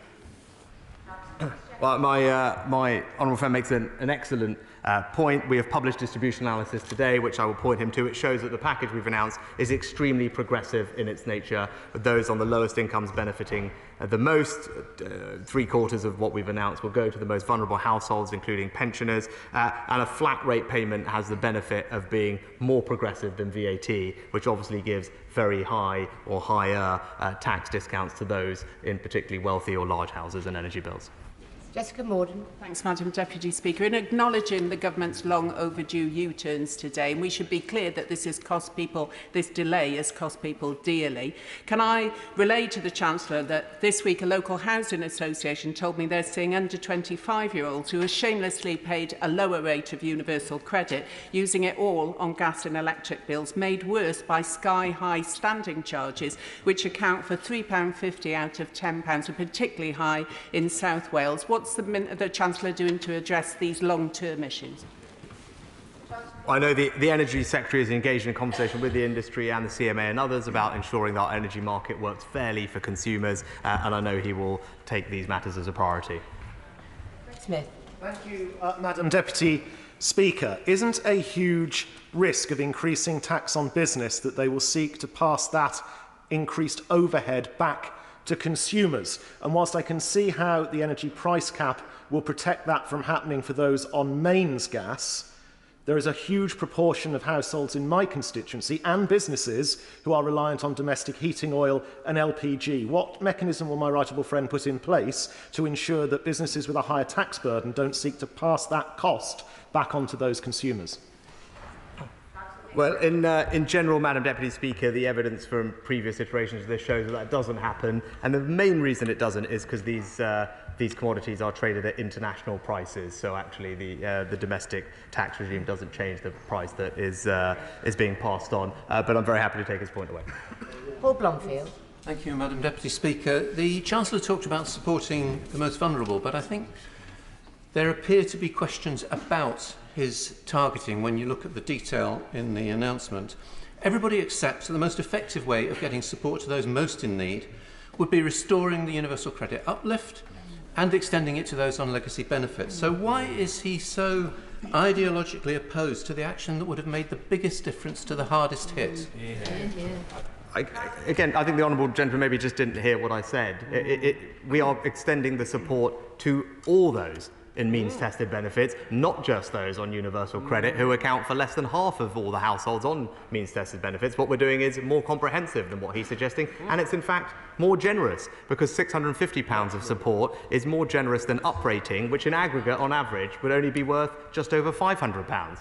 Well, my honourable friend makes an excellent point. We have published distribution analysis today, which I will point him to. It shows that the package we've announced is extremely progressive in its nature, with those on the lowest incomes benefiting the most. 3/4 of what we've announced will go to the most vulnerable households, including pensioners, and a flat rate payment has the benefit of being more progressive than VAT, which obviously gives very high or higher tax discounts to those in particularly wealthy or large houses and energy bills. Jessica Morden. Thanks, Madam Deputy Speaker. In acknowledging the government's long overdue U-turns today, and we should be clear that this delay has cost people dearly, can I relay to the Chancellor that this week a local housing association told me they're seeing under 25-year-olds who have shamelessly paid a lower rate of universal credit, using it all on gas and electric bills, made worse by sky-high standing charges, which account for £3.50 out of £10, and particularly high in South Wales. What's the Chancellor doing to address these long-term issues? I know the Energy Secretary is engaged in a conversation with the industry and the CMA and others about ensuring that our energy market works fairly for consumers, and I know he will take these matters as a priority. Smith. Thank you, Madam Deputy Speaker. Isn't a huge risk of increasing tax on business that they will seek to pass that increased overhead back to consumers? And whilst I can see how the energy price cap will protect that from happening for those on mains gas, there is a huge proportion of households in my constituency and businesses who are reliant on domestic heating oil and LPG. What mechanism will my right honourable friend put in place to ensure that businesses with a higher tax burden don't seek to pass that cost back onto those consumers? Well, in general, Madam Deputy Speaker, the evidence from previous iterations of this shows that doesn't happen, and the main reason it doesn't is because these commodities are traded at international prices. So actually, the domestic tax regime doesn't change the price that is being passed on. But I'm very happy to take his point away. Paul Blomfield. Thank you, Madam Deputy Speaker. The Chancellor talked about supporting the most vulnerable, but I think there appear to be questions about his targeting when you look at the detail in the announcement. Everybody accepts that the most effective way of getting support to those most in need would be restoring the universal credit uplift and extending it to those on legacy benefits. So why is he so ideologically opposed to the action that would have made the biggest difference to the hardest hit? Again, I think the honourable gentleman maybe just didn't hear what I said. We are extending the support to all those in means-tested benefits, not just those on universal credit, who account for less than half of all the households on means-tested benefits. What we're doing is more comprehensive than what he's suggesting, and it's in fact more generous, because £650 of support is more generous than uprating, which in aggregate, on average, would only be worth just over £500.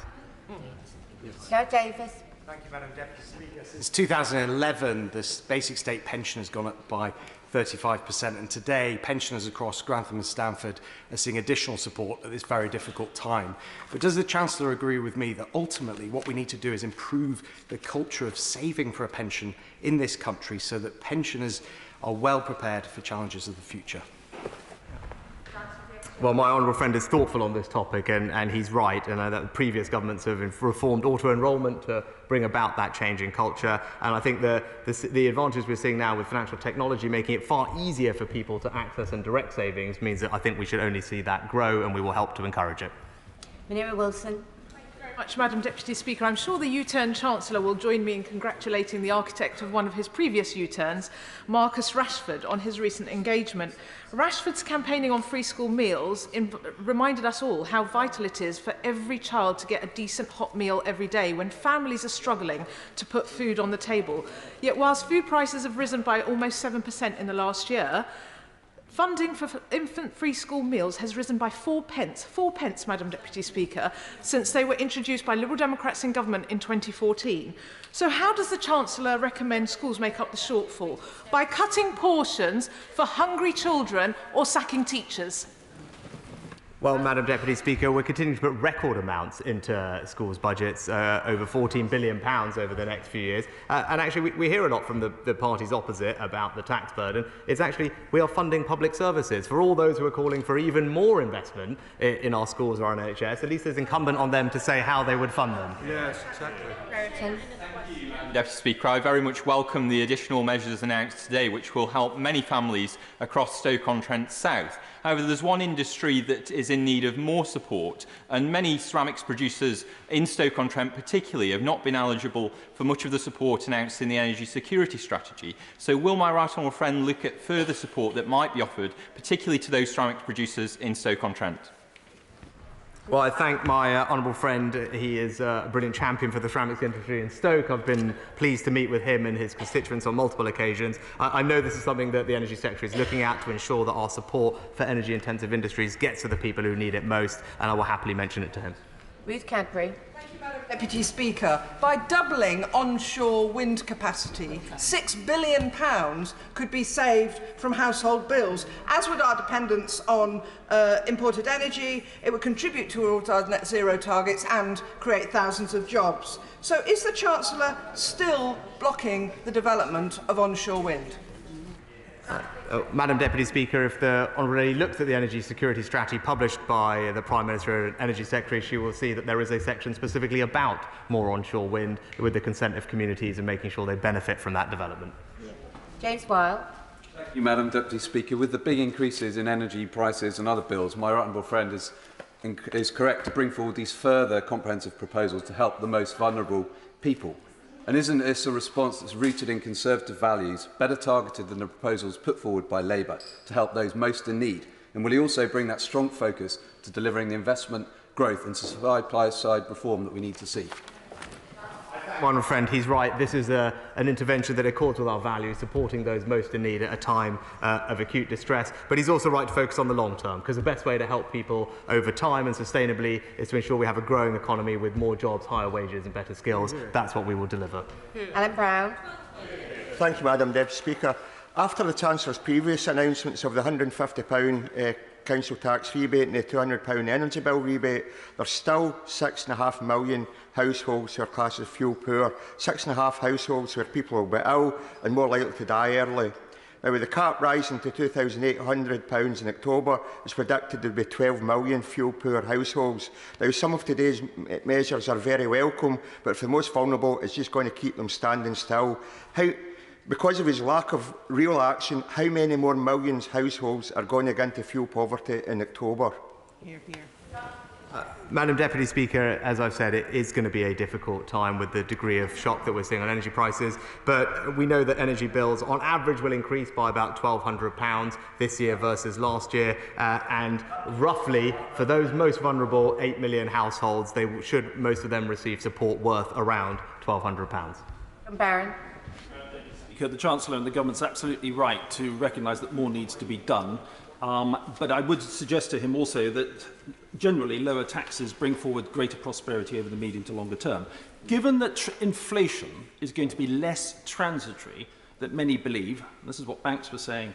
Joe Davis. Thank you, Madam Deputy Speaker. Since 2011, the basic state pension has gone up by 35%, and today pensioners across Grantham and Stamford are seeing additional support at this very difficult time. But does the Chancellor agree with me that ultimately what we need to do is improve the culture of saving for a pension in this country so that pensioners are well prepared for challenges of the future? Well, my honourable friend is thoughtful on this topic, and he's right. And that previous governments have reformed auto-enrolment to bring about that change in culture. And I think the advantage we're seeing now with financial technology making it far easier for people to access and direct savings means that I think we should only see that grow, and we will help to encourage it. Munira Wilson. Much, Madam Deputy Speaker. I'm sure the U-turn Chancellor will join me in congratulating the architect of one of his previous U-turns, Marcus Rashford, on his recent engagement. Rashford's campaigning on free school meals reminded us all how vital it is for every child to get a decent hot meal every day when families are struggling to put food on the table. Yet whilst food prices have risen by almost 7% in the last year, funding for infant free school meals has risen by 4 pence, Madam Deputy Speaker, since they were introduced by Liberal Democrats in government in 2014. So how does the Chancellor recommend schools make up the shortfall? By cutting portions for hungry children or sacking teachers? Well, Madam Deputy Speaker, we're continuing to put record amounts into schools' budgets, over £14 billion over the next few years. And actually, we hear a lot from the parties opposite about the tax burden. It's actually, we are funding public services. For all those who are calling for even more investment in our schools or our NHS, at least it's incumbent on them to say how they would fund them. Yes, exactly. Deputy Speaker, I very much welcome the additional measures announced today, which will help many families across Stoke-on-Trent South. However, there's one industry that is in need of more support, and many ceramics producers in Stoke-on-Trent particularly have not been eligible for much of the support announced in the energy security strategy. So will my right honourable friend look at further support that might be offered, particularly to those ceramics producers in Stoke-on-Trent? Well, I thank my honourable friend. He is a brilliant champion for the ceramics industry in Stoke. I've been pleased to meet with him and his constituents on multiple occasions. I know this is something that the Energy Secretary is looking at to ensure that our support for energy-intensive industries gets to the people who need it most, and I will happily mention it to him. Ruth Cadbury. Deputy Speaker, by doubling onshore wind capacity, £6 billion could be saved from household bills. As would our dependence on imported energy, it would contribute towards our net zero targets and create thousands of jobs. So is the Chancellor still blocking the development of onshore wind? Madam Deputy Speaker, if the Honourable Lady looks at the energy security strategy published by the Prime Minister and Energy Secretary, she will see that there is a section specifically about more onshore wind with the consent of communities and making sure they benefit from that development. James Weil. Thank you, Madam Deputy Speaker. With the big increases in energy prices and other bills, my right honourable friend is correct to bring forward these further comprehensive proposals to help the most vulnerable people. And isn't this a response that's rooted in Conservative values, better targeted than the proposals put forward by Labour to help those most in need? And will he also bring that strong focus to delivering the investment, growth and supply-side reform that we need to see? My friend, he's right. This is an intervention that accords with our values, supporting those most in need at a time of acute distress. But he's also right to focus on the long term, because the best way to help people over time and sustainably is to ensure we have a growing economy with more jobs, higher wages and better skills. That's what we will deliver. Alan Brown. Thank you, Madam Deputy Speaker. After the Chancellor's previous announcements of the £150 council tax rebate and the £200 energy bill rebate, there's still 6.5 million households who are classed as fuel poor, 6.5 households where people will be ill and more likely to die early. Now, with the cap rising to £2,800 in October, it's predicted there will be 12 million fuel poor households. Now, some of today's measures are very welcome, but for the most vulnerable, it's just going to keep them standing still. Because of his lack of real action, how many more millions of households are going to go into fuel poverty in October? Hear, hear. Madam Deputy Speaker, as I've said, it is going to be a difficult time with the degree of shock that we're seeing on energy prices, but we know that energy bills on average will increase by about £1,200 this year versus last year, and roughly for those most vulnerable 8 million households, most of them receive support worth around £1,200. Barron. The Chancellor and the Government's absolutely right to recognise that more needs to be done. But I would suggest to him also that generally lower taxes bring forward greater prosperity over the medium to longer term. Given that inflation is going to be less transitory than many believe, and this is what banks were saying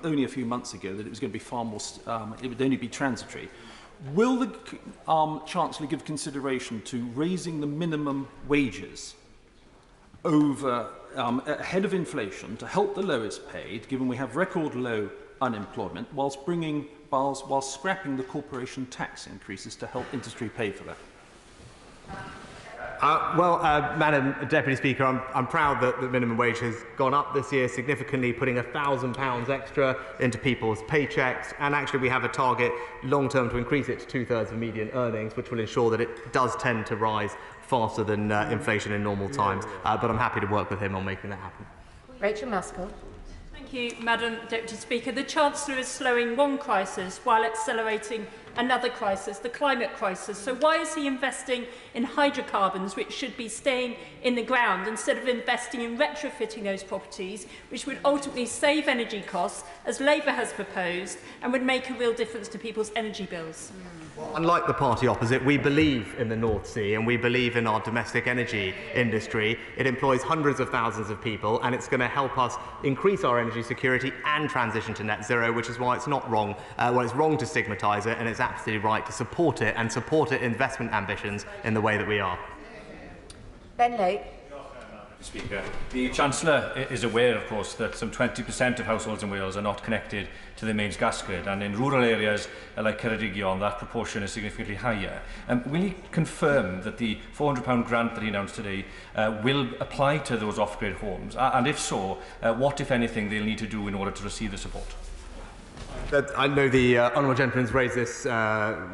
only a few months ago, that it was going to be far more, it would only be transitory. Will the Chancellor give consideration to raising the minimum wages ahead of inflation to help the lowest paid, given we have record low unemployment, whilst scrapping the corporation tax increases to help industry pay for that? Madam Deputy Speaker, I'm proud that the minimum wage has gone up this year significantly, putting £1,000 extra into people's paychecks, and actually we have a target long-term to increase it to two-thirds of median earnings, which will ensure that it does tend to rise faster than inflation in normal times. But I'm happy to work with him on making that happen. Rachel Maskell. Thank you, Madam Deputy Speaker. The Chancellor is slowing one crisis while accelerating another crisis, the climate crisis. So why is he investing in hydrocarbons, which should be staying in the ground, instead of investing in retrofitting those properties, which would ultimately save energy costs, as Labour has proposed, and would make a real difference to people's energy bills? Unlike the party opposite, we believe in the North Sea and we believe in our domestic energy industry. It employs hundreds of thousands of people, and it's going to help us increase our energy security and transition to net zero, which is why it's not wrong. It's wrong to stigmatise it, and it's absolutely right to support it and support its investment ambitions in the way that we are. Ben Lake. Speaker, the Chancellor is aware, of course, that some 20% of households in Wales are not connected to the mains gas grid, and in rural areas like Ceredigion, that proportion is significantly higher. Will he confirm that the £400 grant that he announced today will apply to those off-grid homes? And if so, what, if anything, they'll need to do in order to receive the support? I know the Honourable Gentleman's raised this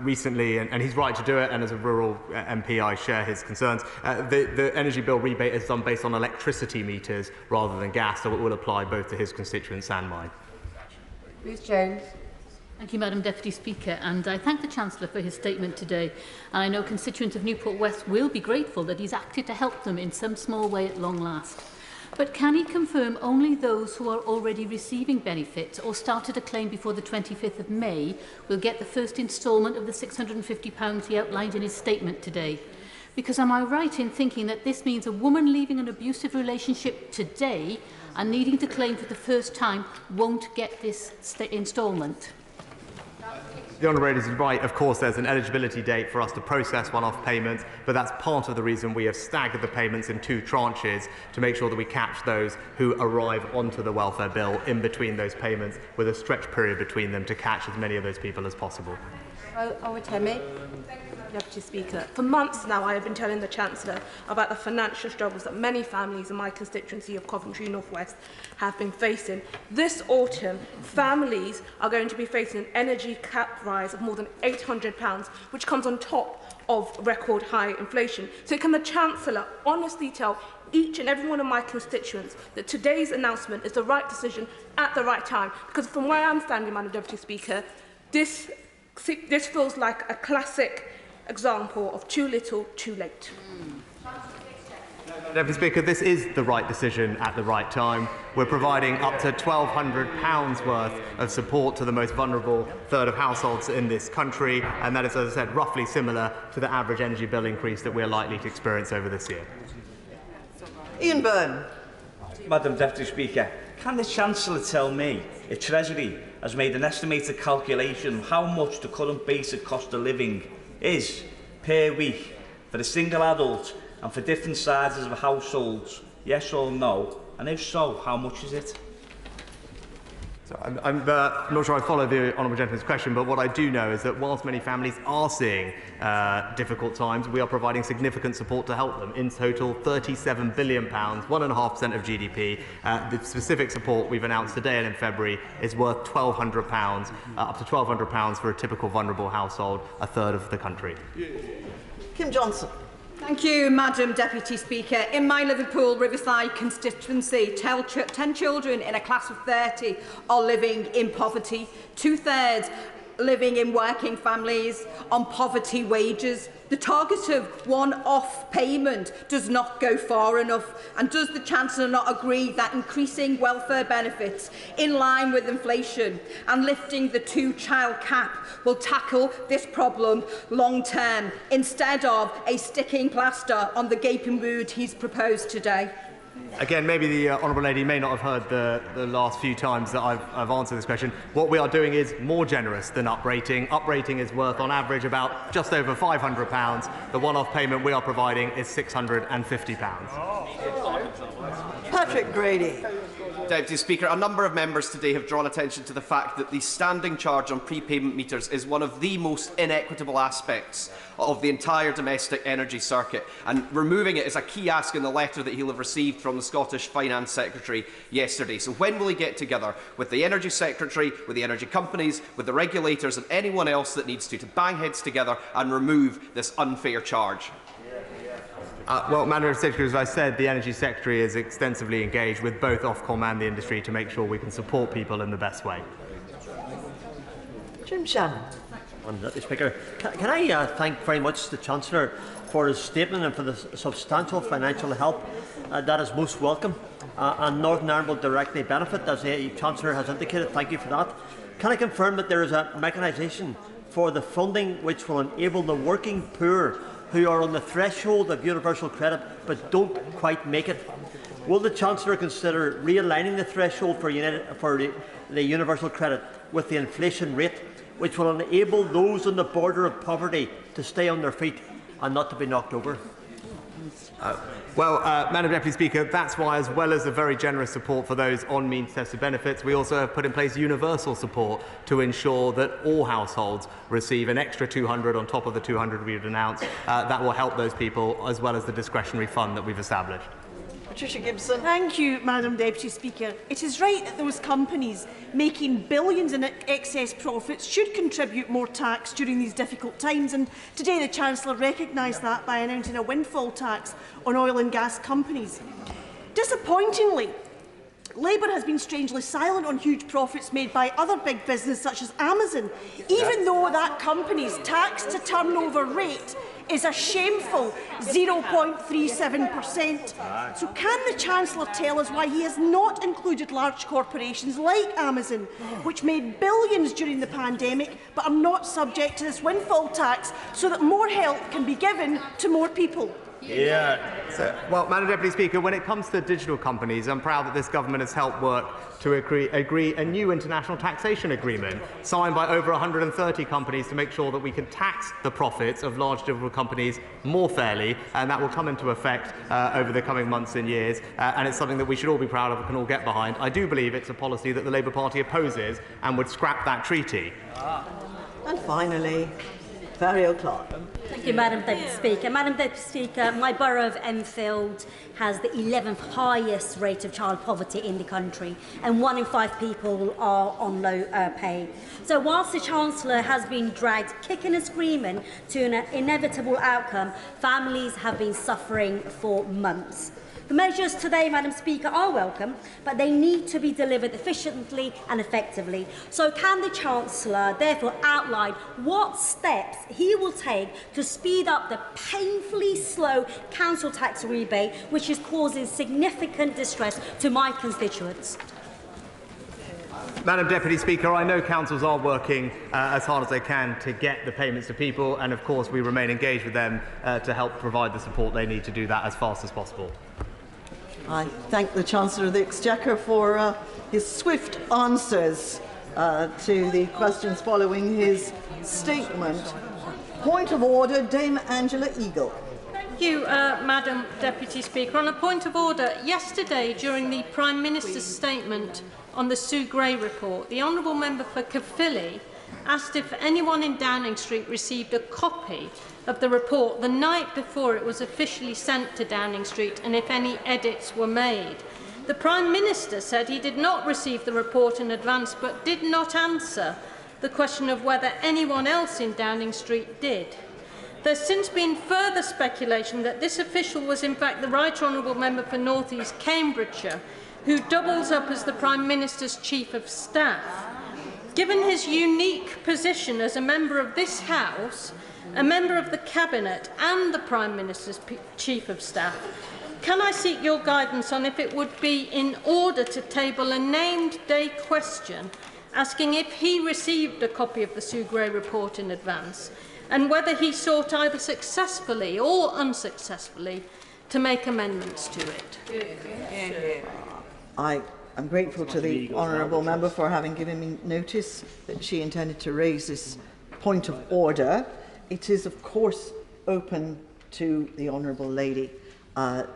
recently, and he's right to do it, and as a rural MP I share his concerns. The energy bill rebate is done based on electricity meters rather than gas, so it will apply both to his constituents and mine. Ruth Jones. Thank you, Madam Deputy Speaker, and I thank the Chancellor for his statement today. And I know constituents of Newport West will be grateful that he's acted to help them in some small way at long last. But can he confirm only those who are already receiving benefits or started a claim before the 25th of May will get the first instalment of the £650 he outlined in his statement today? Because am I right in thinking that this means a woman leaving an abusive relationship today and needing to claim for the first time won't get this instalment? The Honourable is right. Of course, there's an eligibility date for us to process one-off payments, but that's part of the reason we have staggered the payments in two tranches to make sure that we catch those who arrive onto the welfare bill in between those payments, with a stretch period between them to catch as many of those people as possible. Owatemi. Deputy Speaker, for months now I have been telling the Chancellor about the financial struggles that many families in my constituency of Coventry North West have been facing. This autumn, families are going to be facing an energy cap rise of more than £800, which comes on top of record high inflation. So can the Chancellor honestly tell each and every one of my constituents that today's announcement is the right decision at the right time? Because from where I'm standing, Madam Deputy Speaker, this feels like a classic example of too little, too late. Deputy Speaker, this is the right decision at the right time. We're providing up to £1,200 worth of support to the most vulnerable third of households in this country, and that is, as I said, roughly similar to the average energy bill increase that we're likely to experience over this year. Ian Byrne. Madam Deputy Speaker, can the Chancellor tell me if Treasury has made an estimated calculation of how much the current basic cost of living is per week for a single adult and for different sizes of households, yes or no? And if so, how much is it? So I'm not sure I follow the Honourable Gentleman's question, but what I do know is that whilst many families are seeing difficult times, we are providing significant support to help them. In total, £37 billion, 1.5% of GDP. The specific support we've announced today and in February is worth £1,200, up to £1,200 for a typical vulnerable household, a third of the country. Kim Johnson. Thank you, Madam Deputy Speaker. In my Liverpool Riverside constituency, 10 children in a class of 30 are living in poverty. Two-thirds living in working families on poverty wages. The target of one-off payment does not go far enough. And does the Chancellor not agree that increasing welfare benefits in line with inflation and lifting the two-child cap will tackle this problem long-term instead of a sticking plaster on the gaping wound he's proposed today? Again, maybe the Honourable Lady may not have heard the last few times that I've answered this question. What we are doing is more generous than uprating. Uprating is worth, on average, about just over £500. The one-off payment we are providing is £650. Patrick Grady. Deputy Speaker, a number of members today have drawn attention to the fact that the standing charge on prepayment meters is one of the most inequitable aspects of the entire domestic energy circuit, and removing it is a key ask in the letter that he'll have received from the Scottish Finance Secretary yesterday. So when will he get together with the Energy Secretary, with the energy companies, with the regulators and anyone else that needs to bang heads together and remove this unfair charge? Well, Madam Secretary, as I said, the Energy Secretary is extensively engaged with both Ofcom and the industry to make sure we can support people in the best way. Jim Shannon. Mr. Speaker, can I thank very much the Chancellor for his statement and for the substantial financial help that is most welcome, and Northern Ireland will directly benefit, as the Chancellor has indicated. Thank you for that. Can I confirm that there is a mechanisation for the funding which will enable the working poor who are on the threshold of universal credit but don't quite make it? Will the Chancellor consider realigning the threshold for the universal credit with the inflation rate, which will enable those on the border of poverty to stay on their feet and not to be knocked over? Madam Deputy Speaker, that's why, as well as the very generous support for those on means-tested benefits, we also have put in place universal support to ensure that all households receive an extra £200 on top of the £200 we've announced. That will help those people, as well as the discretionary fund that we've established. Patricia Gibson. Thank you, Madam Deputy Speaker. It is right that those companies making billions in excess profits should contribute more tax during these difficult times, and today the Chancellor recognised that by announcing a windfall tax on oil and gas companies. Disappointingly, Labour has been strangely silent on huge profits made by other big business such as Amazon, even though that company's tax-to-turnover rate is a shameful 0.37%. So can the Chancellor tell us why he has not included large corporations like Amazon, which made billions during the pandemic but are not subject to this windfall tax, so that more help can be given to more people? Well, Madam Deputy Speaker, when it comes to digital companies, I'm proud that this government has helped work to agree a new international taxation agreement signed by over 130 companies to make sure that we can tax the profits of large digital companies more fairly, and that will come into effect over the coming months and years, and it's something that we should all be proud of and can all get behind. I do believe it's a policy that the Labour Party opposes and would scrap that treaty. And finally, Barry O'Clark. Thank you, Madam Deputy Speaker. Madam Deputy Speaker, my borough of Enfield has the 11th highest rate of child poverty in the country, and 1 in 5 people are on low pay. So whilst the Chancellor has been dragged kicking and screaming to an inevitable outcome, families have been suffering for months. The measures today, Madam Speaker, are welcome, but they need to be delivered efficiently and effectively. So can the Chancellor therefore outline what steps he will take to speed up the painfully slow council tax rebate, which is causing significant distress to my constituents? Madam Deputy Speaker, I know councils are working as hard as they can to get the payments to people, and of course we remain engaged with them to help provide the support they need to do that as fast as possible. I thank the Chancellor of the Exchequer for his swift answers to the questions following his statement. Point of order, Dame Angela Eagle. Thank you, Madam Deputy Speaker. On a point of order, yesterday during the Prime Minister's statement on the Sue Gray report, the Honourable Member for Caerphilly asked if anyone in Downing Street received a copy of the report the night before it was officially sent to Downing Street, and if any edits were made. The Prime Minister said he did not receive the report in advance, but did not answer the question of whether anyone else in Downing Street did. There's since been further speculation that this official was in fact the Right Honourable Member for North East Cambridgeshire, who doubles up as the Prime Minister's Chief of Staff. Given his unique position as a member of this House, a member of the Cabinet and the Prime Minister's Chief of Staff, can I seek your guidance on if it would be in order to table a named day question asking if he received a copy of the Sue Gray report in advance and whether he sought either successfully or unsuccessfully to make amendments to it? I am grateful to the honourable member for having given me notice that she intended to raise this point of order. It is, of course, open to the honourable lady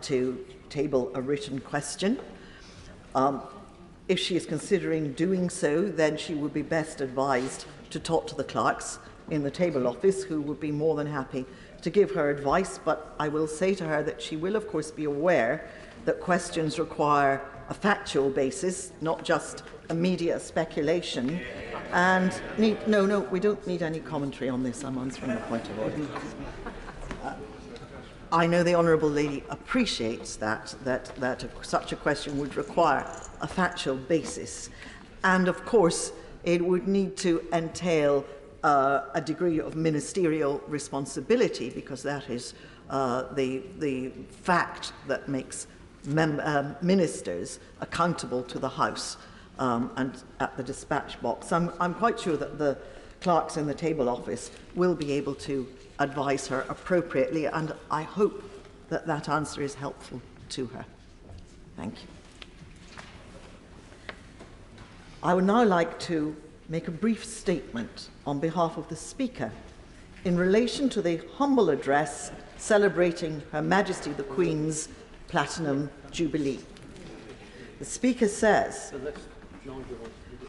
to table a written question. If she is considering doing so, then she would be best advised to talk to the clerks in the table office, who would be more than happy to give her advice. But I will say to her that she will, of course, be aware that questions require a factual basis, not just immediate speculation. And no, we don't need any commentary on this. I'm answering the point of order. I know the honourable lady appreciates that such a question would require a factual basis, and of course it would need to entail a degree of ministerial responsibility, because that is the fact that makes ministers accountable to the House and at the dispatch box. I'm quite sure that the clerks in the table office will be able to advise her appropriately, and I hope that that answer is helpful to her. Thank you. I would now like to make a brief statement on behalf of the Speaker in relation to the humble address celebrating Her Majesty the Queen's Platinum Jubilee. The Speaker says,